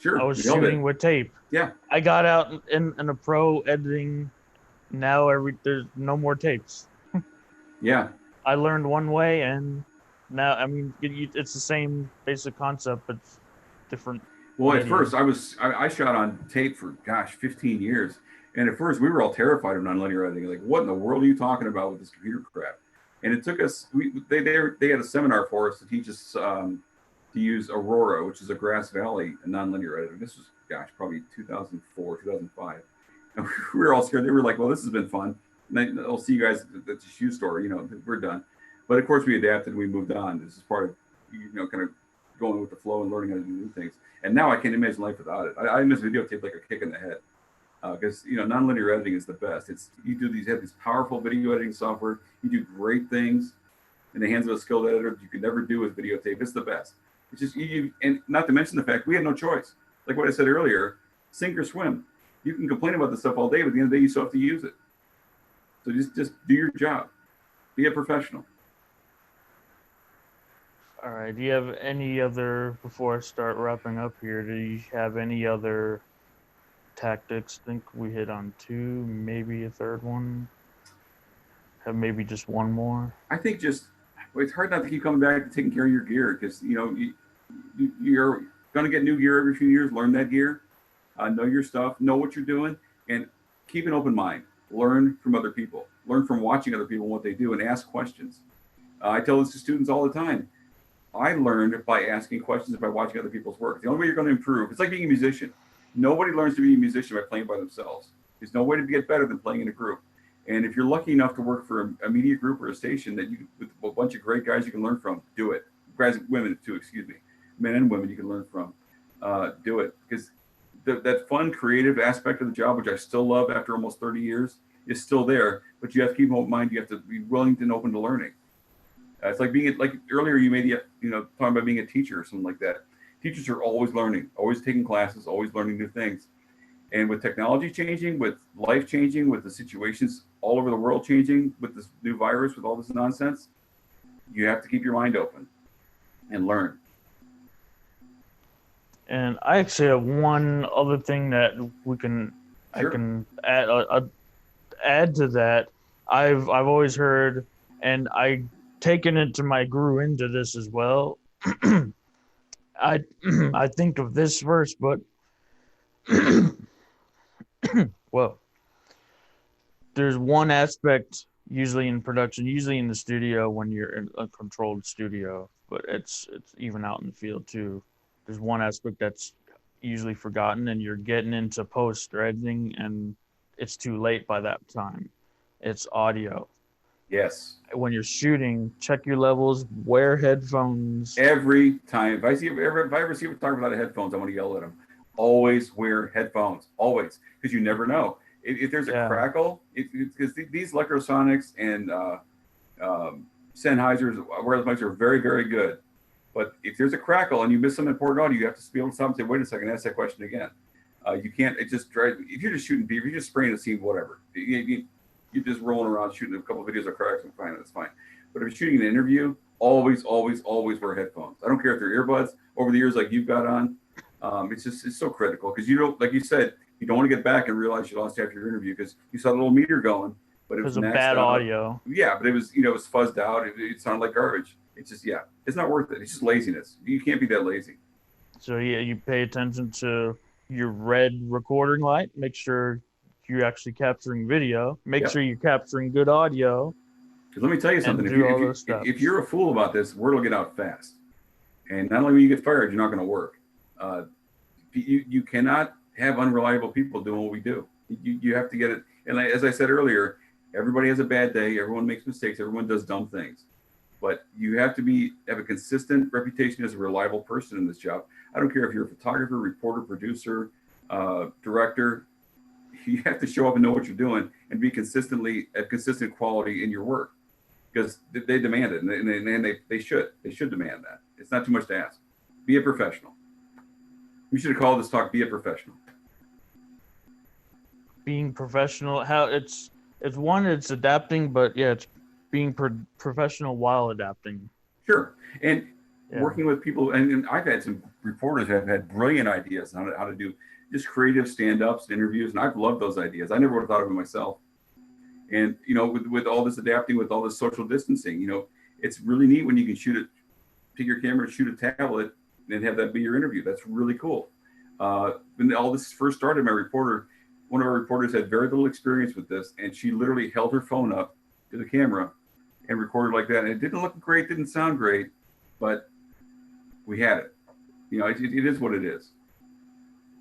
Sure. I was shooting with tape. Yeah. I got out in a pro editing. Now there's no more tapes. Yeah. I learned one way, and now it's the same basic concept, but different. Well, at first I shot on tape for 15 years, and at first we were all terrified of nonlinear editing. Like, what in the world are you talking about with this computer crap? And it took us. They had a seminar for us to teach us to use Aurora, which is a Grass Valley nonlinear editor. This was probably 2004, 2005. And we were all scared. They were like, "Well, this has been fun. I'll see you guys at the shoe store. We're done." But of course, we adapted and we moved on. This is part of kind of going with the flow and learning how to do new things. And now I can't imagine life without it. I miss videotape like a kick in the head because nonlinear editing is the best. You have these powerful video editing software. You do great things in the hands of a skilled editor you could never do with videotape. It's the best. It's just and not to mention the fact we had no choice. Like what I said earlier, sink or swim. You can complain about this stuff all day, but at the end of the day, you still have to use it. So just do your job. Be a professional. All right. Do you have any other, before I start wrapping up here, do you have any other tactics? I think we hit on two, maybe a third one. Have maybe just one more? I think it's hard not to keep coming back to taking care of your gear because, you're going to get new gear every few years. Learn that gear. Know your stuff. Know what you're doing. And keep an open mind. Learn from other people. Learn from watching other people and what they do and ask questions. I tell this to students all the time. I learned by asking questions and by watching other people's work. The only way you're going to improve, it's like being a musician. Nobody learns to be a musician by playing by themselves. There's no way to get better than playing in a group. And if you're lucky enough to work for a media group or a station that with a bunch of great guys you can learn from, do it. Guys, women too, excuse me. Men and women you can learn from. Do it. Because that fun, creative aspect of the job, which I still love after almost 30 years, is still there. But you have to keep in mind, you have to be willing and open to learning. It's like like earlier you made talking about being a teacher or something like that. Teachers are always learning, always taking classes, always learning new things. And with technology changing, with life changing, with the situations all over the world changing, with this new virus, with all this nonsense, you have to keep your mind open and learn. And I actually have one other thing that Sure. I can add to that. I've always heard, and I grew into this as well. I think of this verse, but well, there's one aspect usually in production, usually in the studio when you're in a controlled studio, but it's even out in the field too. There's one aspect that's usually forgotten, and you're getting into post or editing, and it's too late by that time. It's audio. Yes. When you're shooting, check your levels, wear headphones. Every time. If I ever see a photographer without headphones, I want to yell at him. Always wear headphones. Always. Because you never know. If there's a crackle, because these Electrosonics and Sennheisers, wireless mics are very, very good. But if there's a crackle and you miss some important audio, you have to be able to stop and say, wait a second, ask that question again. You can't, it just drives, if you're just shooting beef, you're just spraying a scene, whatever. You're just rolling around shooting a couple of videos of cracks and fine, that's fine. But if you're shooting an interview, always, always, always wear headphones. I don't care if they're earbuds over the years like you've got on. It's so critical because you don't, like you said, you don't want to get back and realize you lost half your interview because you saw the little meter going, but it was bad audio. Yeah, but it was, it was fuzzed out. It sounded like garbage. It's just, it's not worth it. It's just laziness. You can't be that lazy. So you pay attention to your red recording light. Make sure you're actually capturing video. Make sure you're capturing good audio. Because let me tell you something. If you're a fool about this, word will get out fast. And not only when you get fired, you're not going to work. You cannot have unreliable people doing what we do. You have to get it. And as I said earlier, Everybody has a bad day. Everyone makes mistakes. Everyone does dumb things. But you have to have a consistent reputation as a reliable person in this job. I don't care if you're a photographer, reporter, producer, director. You have to show up and know what you're doing and be at consistent quality in your work, because they demand it, and they should demand that. It's not too much to ask. Be a professional. We should have called this talk "Be a Professional." Being professional, how it's adapting, but yeah, it's being professional while adapting. Sure. And Yeah. working with people, and I've had some reporters that have had brilliant ideas on how to do just creative stand-ups and interviews, and I've loved those ideas. I never would have thought of it myself. And with all this adapting, with all this social distancing, it's really neat when you can take your camera, shoot a tablet, and have that be your interview. That's really cool. When all this first started, one of our reporters had very little experience with this, and she literally held her phone up to the camera and recorded like that. And it didn't look great, didn't sound great, but we had it. It is what it is.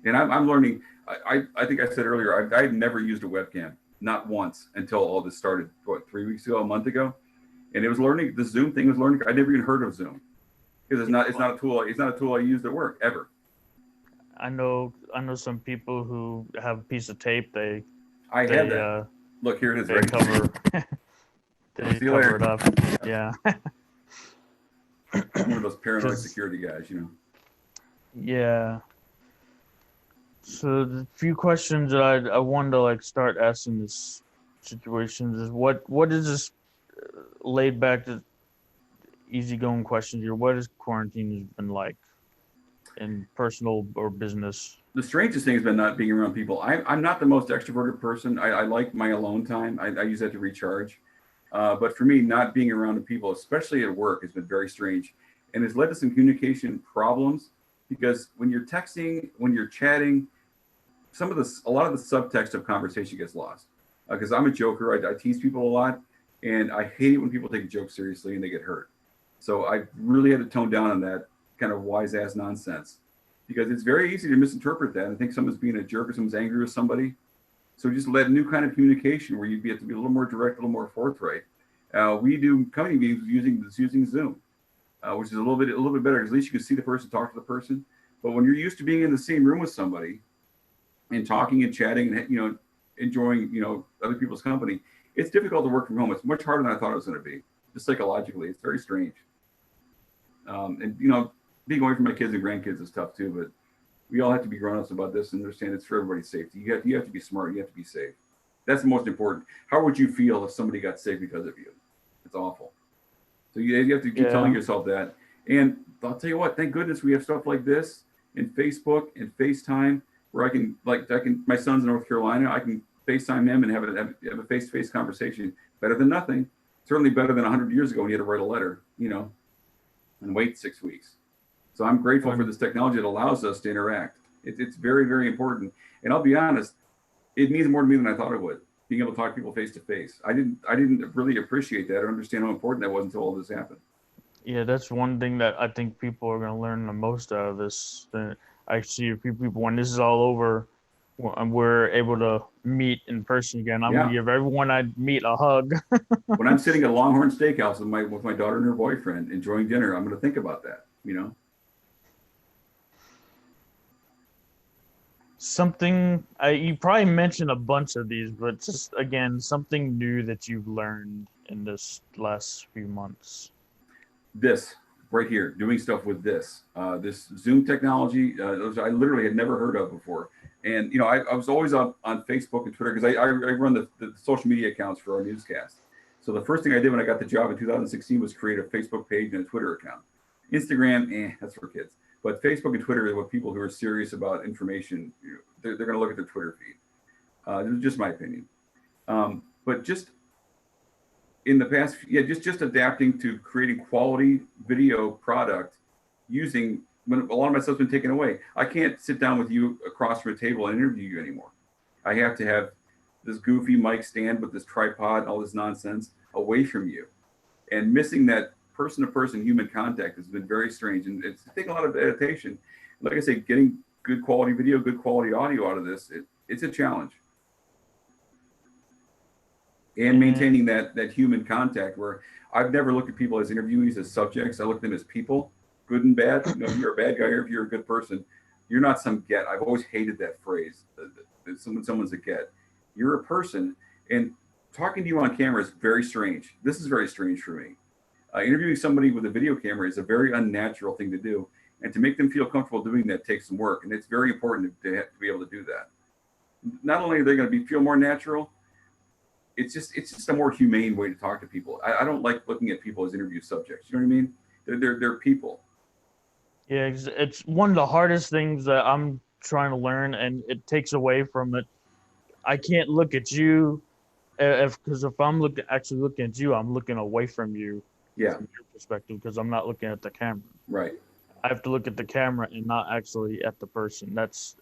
And I'm learning. I think I said earlier, I had never used a webcam, not once, until all this started, 3 weeks ago, a month ago. And it was learning. The Zoom thing was learning. I never even heard of Zoom, because it's not a tool. It's not a tool I used at work ever. I know some people who have a piece of tape. I had that. Look, here it is. They Right? cover. They See you cover later. it up. Yeah. One of those paranoid security guys, Yeah. So the few questions that I wanted to start asking this situations is what is this laid back, easygoing questions here? What has quarantine been like in personal or business? The strangest thing has been not being around people. I'm not the most extroverted person. I like my alone time. I use that to recharge. But for me, not being around the people, especially at work, has been very strange, and has led to some communication problems, because when you're texting, when you're chatting, a lot of the subtext of conversation gets lost. Because I'm a joker, I tease people a lot, and I hate it when people take a joke seriously and they get hurt. So I really had to tone down on that kind of wise ass nonsense, because it's very easy to misinterpret that and think someone's being a jerk or someone's angry with somebody. So just let a new kind of communication where you'd have to be a little more direct, a little more forthright. We do company meetings using Zoom, which is a little bit better, because at least you can see the person, talk to the person. But when you're used to being in the same room with somebody and talking and chatting and enjoying other people's company, it's difficult to work from home. It's much harder than I thought it was going to be. Just psychologically, it's very strange. And being away from my kids and grandkids is tough too. But we all have to be grown-ups about this and understand it's for everybody's safety. You have to be smart. You have to be safe. That's the most important. How would you feel if somebody got sick because of you? It's awful. So you have to keep telling yourself that. And I'll tell you what, thank goodness we have stuff like this and Facebook and FaceTime, where I can, my son's in North Carolina, I can FaceTime him and have a face-to-face conversation. Better than nothing. Certainly better than 100 years ago when you had to write a letter, and wait 6 weeks. So I'm grateful for this technology that allows us to interact. It's very, very important. And I'll be honest, it means more to me than I thought it would, being able to talk to people face to face. I didn't really appreciate that or understand how important that was until all this happened. Yeah, that's one thing that I think people are going to learn the most out of this. I see a few people, when this is all over, we're able to meet in person again. I'm going to give everyone I meet a hug. When I'm sitting at a Longhorn Steakhouse with my daughter and her boyfriend enjoying dinner, I'm going to think about that, Something, you probably mentioned a bunch of these, but just again, something new that you've learned in this last few months. This right here, doing stuff with this Zoom technology, I literally had never heard of before. And I was always on Facebook and Twitter, because I run the social media accounts for our newscast. So the first thing I did when I got the job in 2016 was create a Facebook page and a Twitter account. Instagram, that's for kids. But Facebook and Twitter are what people who are serious about information, they're going to look at their Twitter feed. This is just my opinion. But just in the past, just adapting to creating quality video product using, when a lot of my stuff's been taken away. I can't sit down with you across from a table and interview you anymore. I have to have this goofy mic stand with this tripod, all this nonsense away from you. And missing that person-to-person human contact has been very strange, and it's taken a lot of adaptation. Like I say, getting good quality video, good quality audio out of this, it's a challenge. and maintaining that human contact, where I've never looked at people as interviewees, as subjects. I look at them as people, good and bad. You know, if you're a bad guy or if you're a good person, you're not some get. I've always hated that phrase. Someone's a get. You're a person, and talking to you on camera is very strange. This is very strange for me. Interviewing somebody with a video camera is a very unnatural thing to do, and to make them feel comfortable doing that takes some work, and it's very important to be able to do that. Not only are they going to feel more natural, it's just a more humane way to talk to people. I don't like looking at people as interview subjects. You know what I mean? They're people. Yeah, it's one of the hardest things that I'm trying to learn, and it takes away from it. I can't look at you because if I'm actually looking at you, I'm looking away from you. Yeah. From your perspective, because I'm not looking at the camera. Right. I have to look at the camera and not actually at the person. That's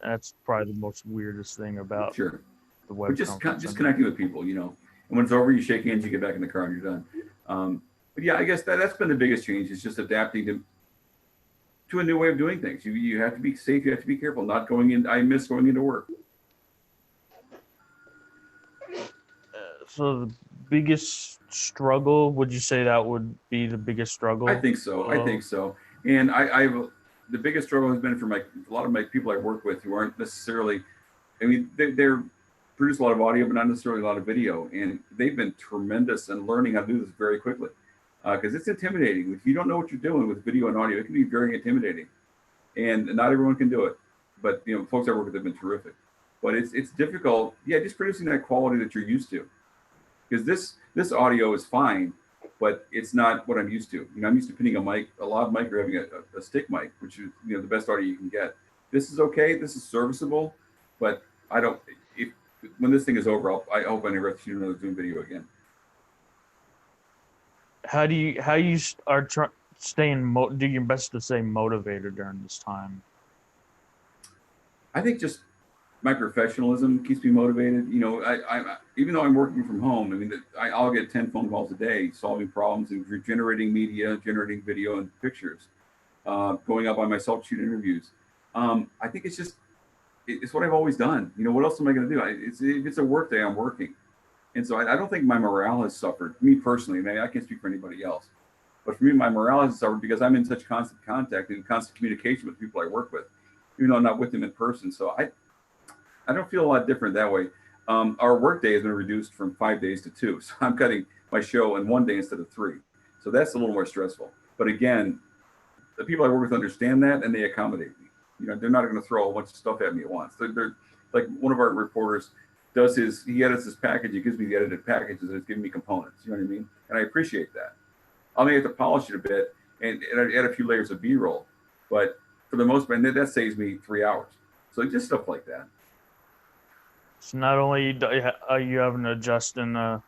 probably the most weirdest thing about sure. The web. But just connecting with people, you know. And when it's over, you shake hands, you get back in the car, and you're done. But yeah, I guess that's been the biggest change. Is just adapting to a new way of doing things. You have to be safe. You have to be careful. Not going in. I miss going into work. So the biggest struggle, would you say that would be the biggest struggle? I think so. I think so. And the biggest struggle has been for a lot of my people I work with who aren't necessarily, I mean, they're produce a lot of audio, but not necessarily a lot of video. And they've been tremendous in learning how to do this very quickly. Because it's intimidating. If you don't know what you're doing with video and audio, it can be very intimidating. And not everyone can do it. But, you know, folks I work with have been terrific. But it's difficult. Yeah, just producing that quality that you're used to. Because this audio is fine, but it's not what I'm used to. You know, I'm used to pinning a lav mic, or having a stick mic, which is, you know, the best audio you can get. This is okay. This is serviceable, but I don't. When this thing is over, I hope I never have to shoot another Zoom video again. How do you are do your best to stay motivated during this time? I think just my professionalism keeps me motivated. You know, I even though I'm working from home, I mean, I'll get 10 phone calls a day solving problems and generating media, generating video and pictures, going out by myself, shooting interviews. I think it's what I've always done. You know, what else am I going to do? If it's a work day, I'm working. And so I don't think my morale has suffered, me personally. Maybe I can't speak for anybody else. But for me, my morale has suffered because I'm in such constant contact and constant communication with people I work with, even though I'm not with them in person. So I don't feel a lot different that way. Our work day has been reduced from 5 days to 2. So I'm cutting my show in 1 day instead of 3. So that's a little more stressful. But again, the people I work with understand that and they accommodate me. You know, they're not going to throw a bunch of stuff at me at once. They're like, one of our reporters he edits his package, he gives me the edited packages, and it's giving me components. You know what I mean? And I appreciate that. I may have to polish it a bit and add a few layers of B-roll, but for the most part, that saves me 3 hours. So just stuff like that. So not only are you having to adjust in a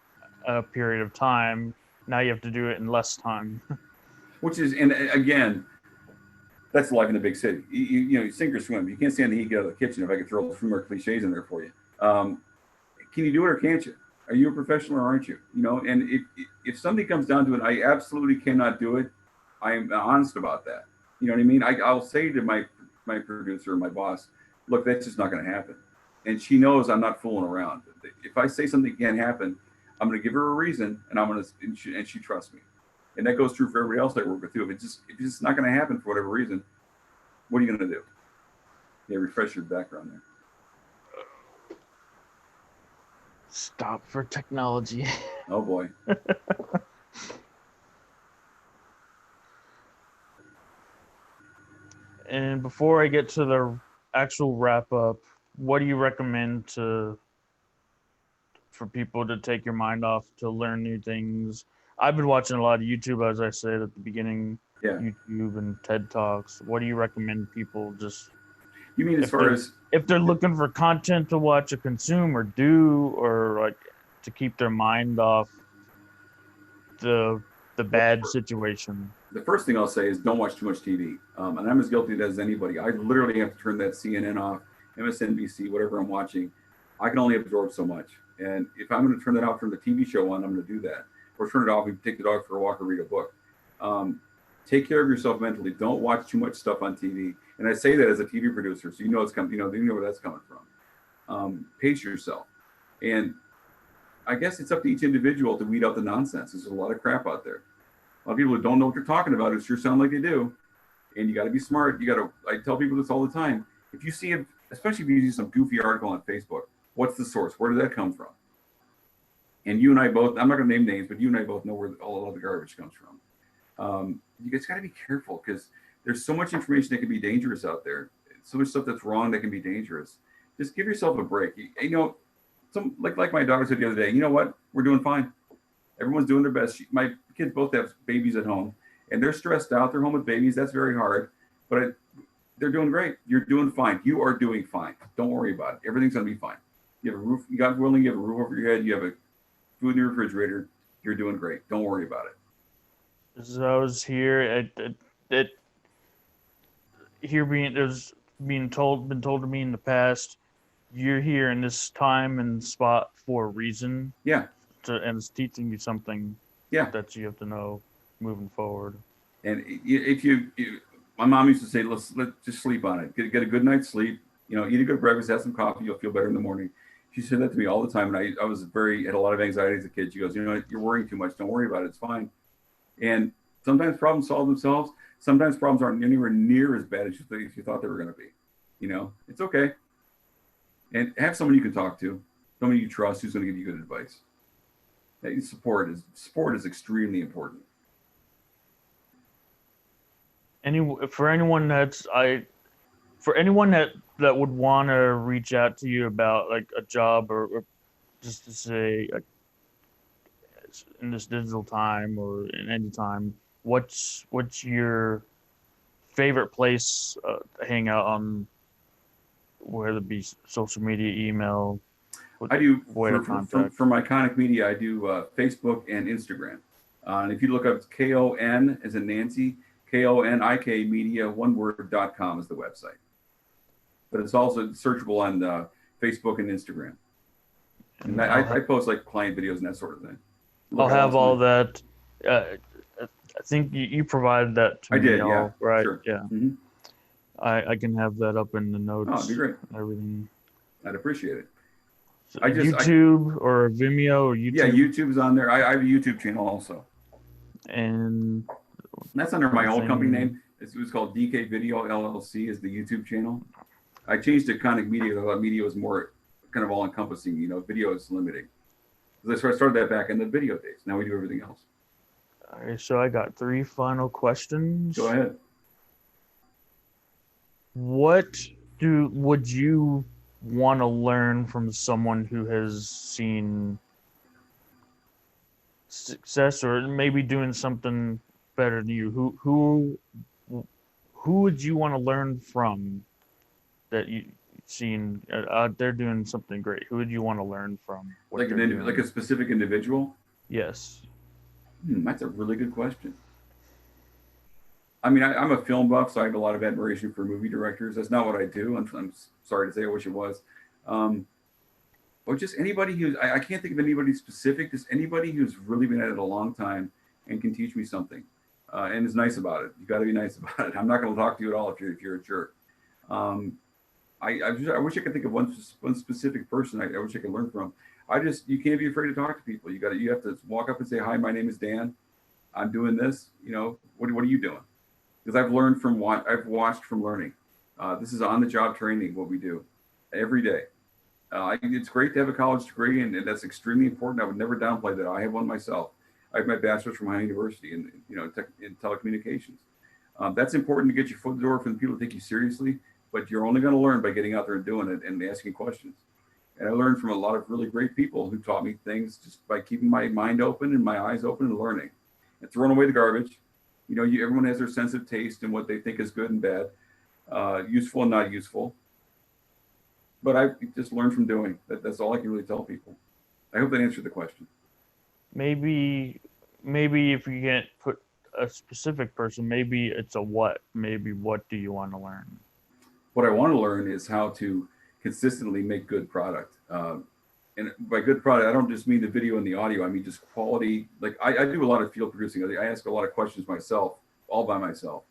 period of time, now you have to do it in less time. Which is, and again, that's life in a big city. You know, you sink or swim. You can't stand the heat, get out of the kitchen. If I could throw a few more cliches in there for you. Can you do it or can't you? Are you a professional or aren't you? You know, and if something comes down to it, I absolutely cannot do it. I am honest about that. You know what I mean? I'll say to my producer or my boss, look, that's just not going to happen. And she knows I'm not fooling around. If I say something can't happen, I'm going to give her a reason, and she trusts me. And that goes true for everybody else I work with too. If it's just not going to happen for whatever reason, what are you going to do? Yeah, refresh your background there. Stop for technology. Oh boy. And before I get to the actual wrap up, what do you recommend for people to take your mind off, to learn new things? I've been watching a lot of YouTube, as I said at the beginning. Yeah. YouTube and TED Talks. What do you recommend people just? You mean if they're looking for content to watch or consume or do, or like to keep their mind off the bad situation? The first thing I'll say is don't watch too much TV. And I'm as guilty as anybody. I literally have to turn that CNN off, MSNBC, whatever I'm watching. I can only absorb so much. And if I'm going to turn that off, turn the TV show on, I'm going to do that. Or turn it off and take the dog for a walk or read a book. Take care of yourself mentally. Don't watch too much stuff on TV. And I say that as a TV producer, so you know it's coming. You know where that's coming from. Pace yourself. And I guess it's up to each individual to weed out the nonsense. There's a lot of crap out there. A lot of people who don't know what you're talking about. It sure sound like they do. And you got to be smart. I tell people this all the time. If you see, especially if you see some goofy article on Facebook, what's the source? Where did that come from? And you and I both, I'm not going to name names, but you and I both know where all of the garbage comes from. You guys got to be careful because there's so much information that can be dangerous out there. So much stuff that's wrong that can be dangerous. Just give yourself a break. Like my daughter said the other day, you know what? We're doing fine. Everyone's doing their best. My kids both have babies at home and they're stressed out. They're home with babies. That's very hard, but they're doing great. You're doing fine. You are doing fine. Don't worry about it. Everything's going to be fine. You have a roof. You have a roof over your head. You have a food in your refrigerator. You're doing great. Don't worry about it. So I was here been told to me in the past, you're here in this time and spot for a reason. Yeah. And it's teaching you something. Yeah. That you have to know moving forward. And if my mom used to say, let's just sleep on it. Get a good night's sleep. Eat a good breakfast, have some coffee. You'll feel better in the morning. She said that to me all the time, and I was had a lot of anxiety as a kid. She goes, you're worrying too much. Don't worry about it. It's fine. And sometimes problems solve themselves. Sometimes problems aren't anywhere near as bad as you thought they were going to be. It's okay. And have someone you can talk to, someone you trust who's going to give you good advice. Support is extremely important. For anyone that would want to reach out to you about like a job or just to say in this digital time or in any time, what's your favorite place to hang out on, whether it be social media, email? I do for my Konik Media. I do Facebook and Instagram. And if you look up KON as in Nancy, KONIK Media, oneword.com is the website. But it's also searchable on Facebook and Instagram. And I post like client videos and that sort of thing. I'll have all that. I think you provided that to me. I did, yeah. Right, sure. Yeah. Mm-hmm. I can have that up in the notes. Oh, that'd be great. Everything. I'd appreciate it. So YouTube or Vimeo or YouTube? Yeah, YouTube's on there. I have a YouTube channel also. And that's under my old company name. It was called DKVideo LLC is the YouTube channel. I changed to Konik Media. I thought media was more kind of all encompassing. Video is limiting. I started that back in the video days. Now we do everything else. All right, so I got 3 final questions. Go ahead. What would you want to learn from someone who has seen success or maybe doing something better than you? Who would you want to learn from that you've seen out there doing something great? Who would you want to learn from? Like a specific individual? Yes. That's a really good question. I mean, I'm a film buff, so I have a lot of admiration for movie directors. That's not what I do. I'm sorry to say, I wish it was. Or just anybody I can't think of anybody specific, just anybody who's really been at it a long time and can teach me something and is nice about it. You got to be nice about it. I'm not going to talk to you at all if you're a jerk. I wish I could think of one specific person I wish I could learn from. You can't be afraid to talk to people. You have to walk up and say, hi, my name is Dan. I'm doing this. What are you doing? Because I've watched from learning. This is on the job training, what we do every day. It's great to have a college degree, and that's extremely important. I would never downplay that. I have one myself. I have my bachelor's from High University in telecommunications. That's important to get your foot in the door for the people to take you seriously, but you're only going to learn by getting out there and doing it and asking questions. And I learned from a lot of really great people who taught me things just by keeping my mind open and my eyes open and learning and throwing away the garbage. Everyone has their sense of taste and what they think is good and bad, useful and not useful. But I just learned from doing. That's all I can really tell people. I hope that answered the question. Maybe if you can't put a specific person, maybe it's a what. Maybe what do you want to learn? What I want to learn is how to consistently make good product. And by good product, I don't just mean the video and the audio. I mean just quality. Like I do a lot of field producing. I ask a lot of questions myself, all by myself.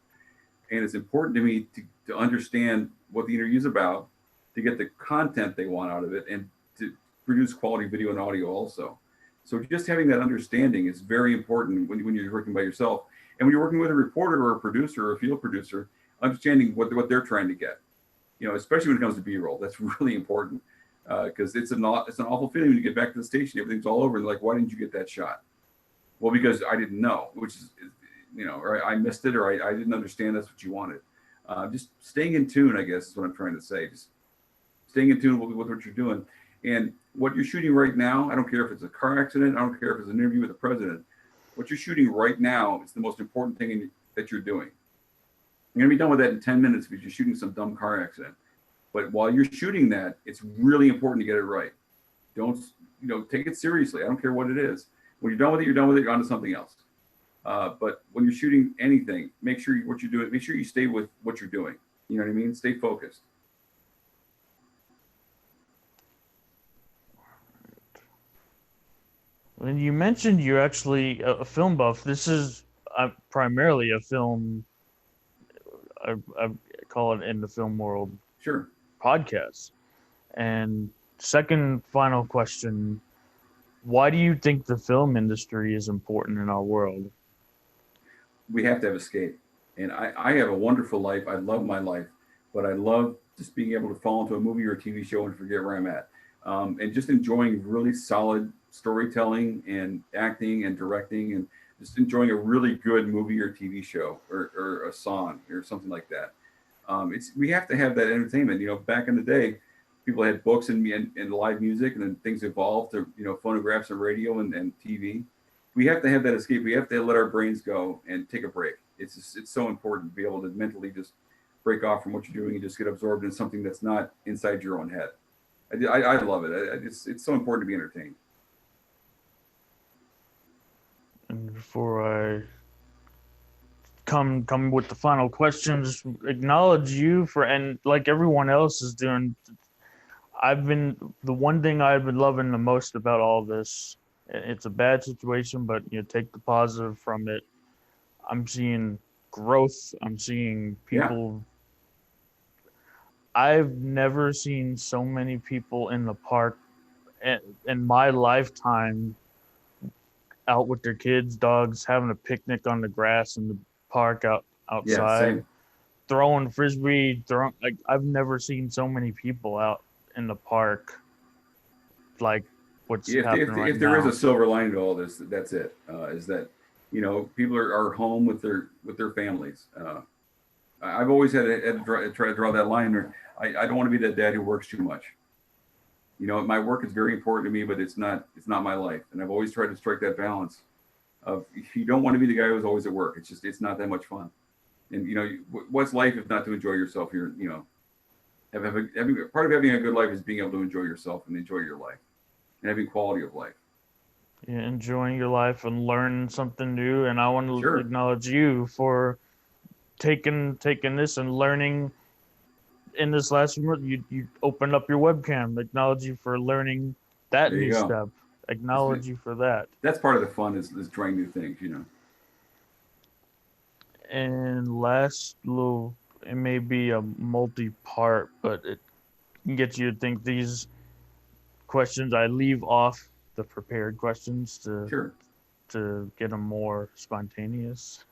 And it's important to me to understand what the interview is about, to get the content they want out of it, and to produce quality video and audio also. So just having that understanding is very important when you're working by yourself. And when you're working with a reporter or a producer or a field producer, understanding what they're trying to get, especially when it comes to B-roll, that's really important because it's an awful feeling when you get back to the station, everything's all over and like, why didn't you get that shot? Well, because I didn't know, which is, or I missed it, or I didn't understand that's what you wanted. Just staying in tune, I guess, is what I'm trying to say. Just staying in tune with what you're doing. And what you're shooting right now, I don't care if it's a car accident, I don't care if it's an interview with the president. What you're shooting right now is the most important thing that you're doing. You're gonna be done with that in 10 minutes because you're shooting some dumb car accident. But while you're shooting that, it's really important to get it right. Don't, take it seriously. I don't care what it is. When you're done with it, you're on to something else. But when you're shooting anything, make sure what you're doing, make sure you stay with what you're doing. You know what I mean? Stay focused. And you mentioned you're actually a film buff. This is primarily a film, I call it in the film world, Sure. podcast. And second final question, why do you think the film industry is important in our world? We have to have escape. And I have a wonderful life. I love my life, but I love just being able to fall into a movie or a TV show and forget where I'm at. And just enjoying really solid storytelling and acting and directing and just enjoying a really good movie or TV show or a song or something like that. We have to have that entertainment. Back in the day, people had books and live music, and then things evolved to phonographs and radio and TV. We have to have that escape. We have to let our brains go and take a break. It's so important to be able to mentally just break off from what you're doing and just get absorbed in something that's not inside your own head. I love it. It's so important to be entertained. And before I come with the final questions, acknowledge you and like everyone else is doing. The one thing I've been loving the most about all this. It's a bad situation, but take the positive from it. I'm seeing growth. I'm seeing people. Yeah. I've never seen so many people in the park in my lifetime out with their kids, dogs, having a picnic on the grass in the park outside, throwing frisbee, I've never seen so many people out in the park like what's happening right now. If there is a silver lining to all this, that's it. Is that people are home with their families. I've always had to try to draw that line. Or I don't want to be that dad who works too much. My work is very important to me, but it's not my life. And I've always tried to strike that balance of you don't want to be the guy who's always at work. It's not that much fun. And what's life if not to enjoy yourself? Having part of having a good life is being able to enjoy yourself and enjoy your life and having quality of life. Yeah, enjoying your life and learning something new. And I want to acknowledge you for taking this and learning. In this last month, you opened up your webcam. Acknowledge you for learning that new step. Acknowledge you for that. That's part of the fun is trying new things, And last little, it may be a multi-part, but it can get you to think. These questions I leave off the prepared questions to get them more spontaneous.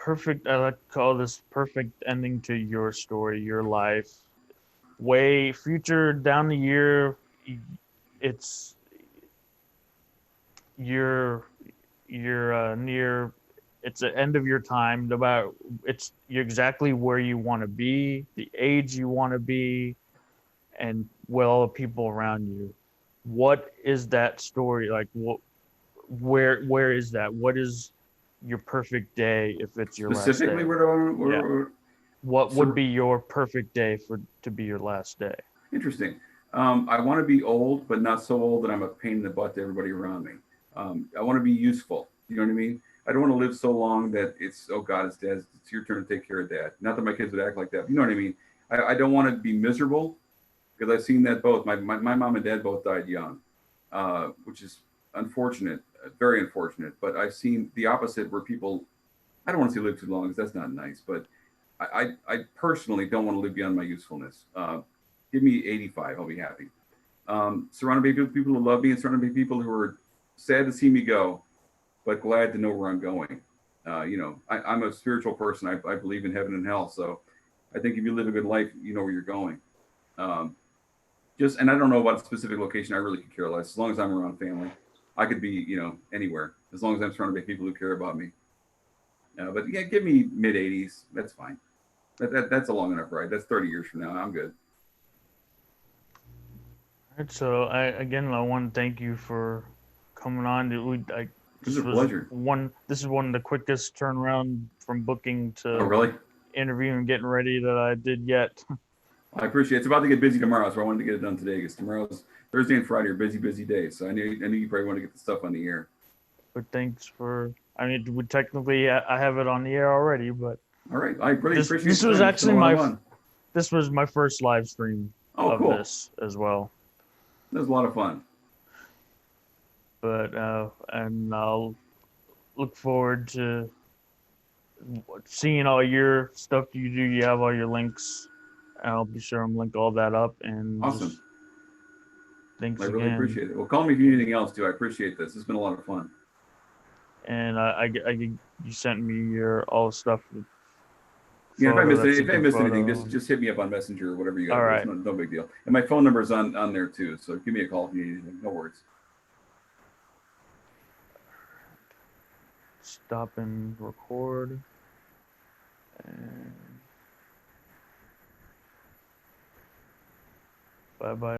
I like to call this perfect ending to your story, your life. Way future down the year, it's you're near. It's the end of your time. You're exactly where you want to be, the age you want to be, and with all the people around you. What is that story like? Where is that? What is your perfect day if it's your last day? Specifically, what would be your perfect day to be your last day? Interesting. I want to be old, but not so old that I'm a pain in the butt to everybody around me. I want to be useful. You know what I mean? I don't want to live so long that it's, oh God, it's your turn to take care of dad. Not that my kids would act like that. You know what I mean? I don't want to be miserable because I've seen that both. My mom and dad both died young, which is unfortunate, very unfortunate. But I've seen the opposite where people I don't want to say live too long because that's not nice, but I personally don't want to live beyond my usefulness. Give me 85, I'll be happy. Surrounded by people who love me and surrounded by people who are sad to see me go, but glad to know where I'm going. I'm a spiritual person. I believe in heaven and hell. So I think if you live a good life, you know where you're going. And I don't know about a specific location. I really could care less. As long as I'm around family, I could be, anywhere. As long as I'm surrounded by people who care about me. But yeah, give me mid 80s. That's fine. That's a long enough ride. That's 30 years from now. I'm good. All right, so I want to thank you for coming on. This is a pleasure. This is one of the quickest turnaround from booking Oh, to really? interview and getting ready that I did yet. I appreciate it. It's about to get busy tomorrow, so I wanted to get it done today because tomorrow's Thursday and Friday are busy days. So I knew you probably want to get the stuff on the air. But thanks for. I mean, I have it on the air already, but all right, I really appreciate it. This was actually this was my first live stream of cool. this as well. That was a lot of fun. But and I'll look forward to seeing all your stuff you do. You have all your links. I'll be sure I'm link all that up. And awesome. Thanks again. I really again. appreciate it. Well, call me if you need anything else too. I appreciate this. It's been a lot of fun. And you sent me your all the stuff. Yeah, if I missed anything, just hit me up on Messenger or whatever you got. All right. It's no big deal. And my phone number is on there too. So give me a call if you need anything. No worries. Stop and record. And bye-bye.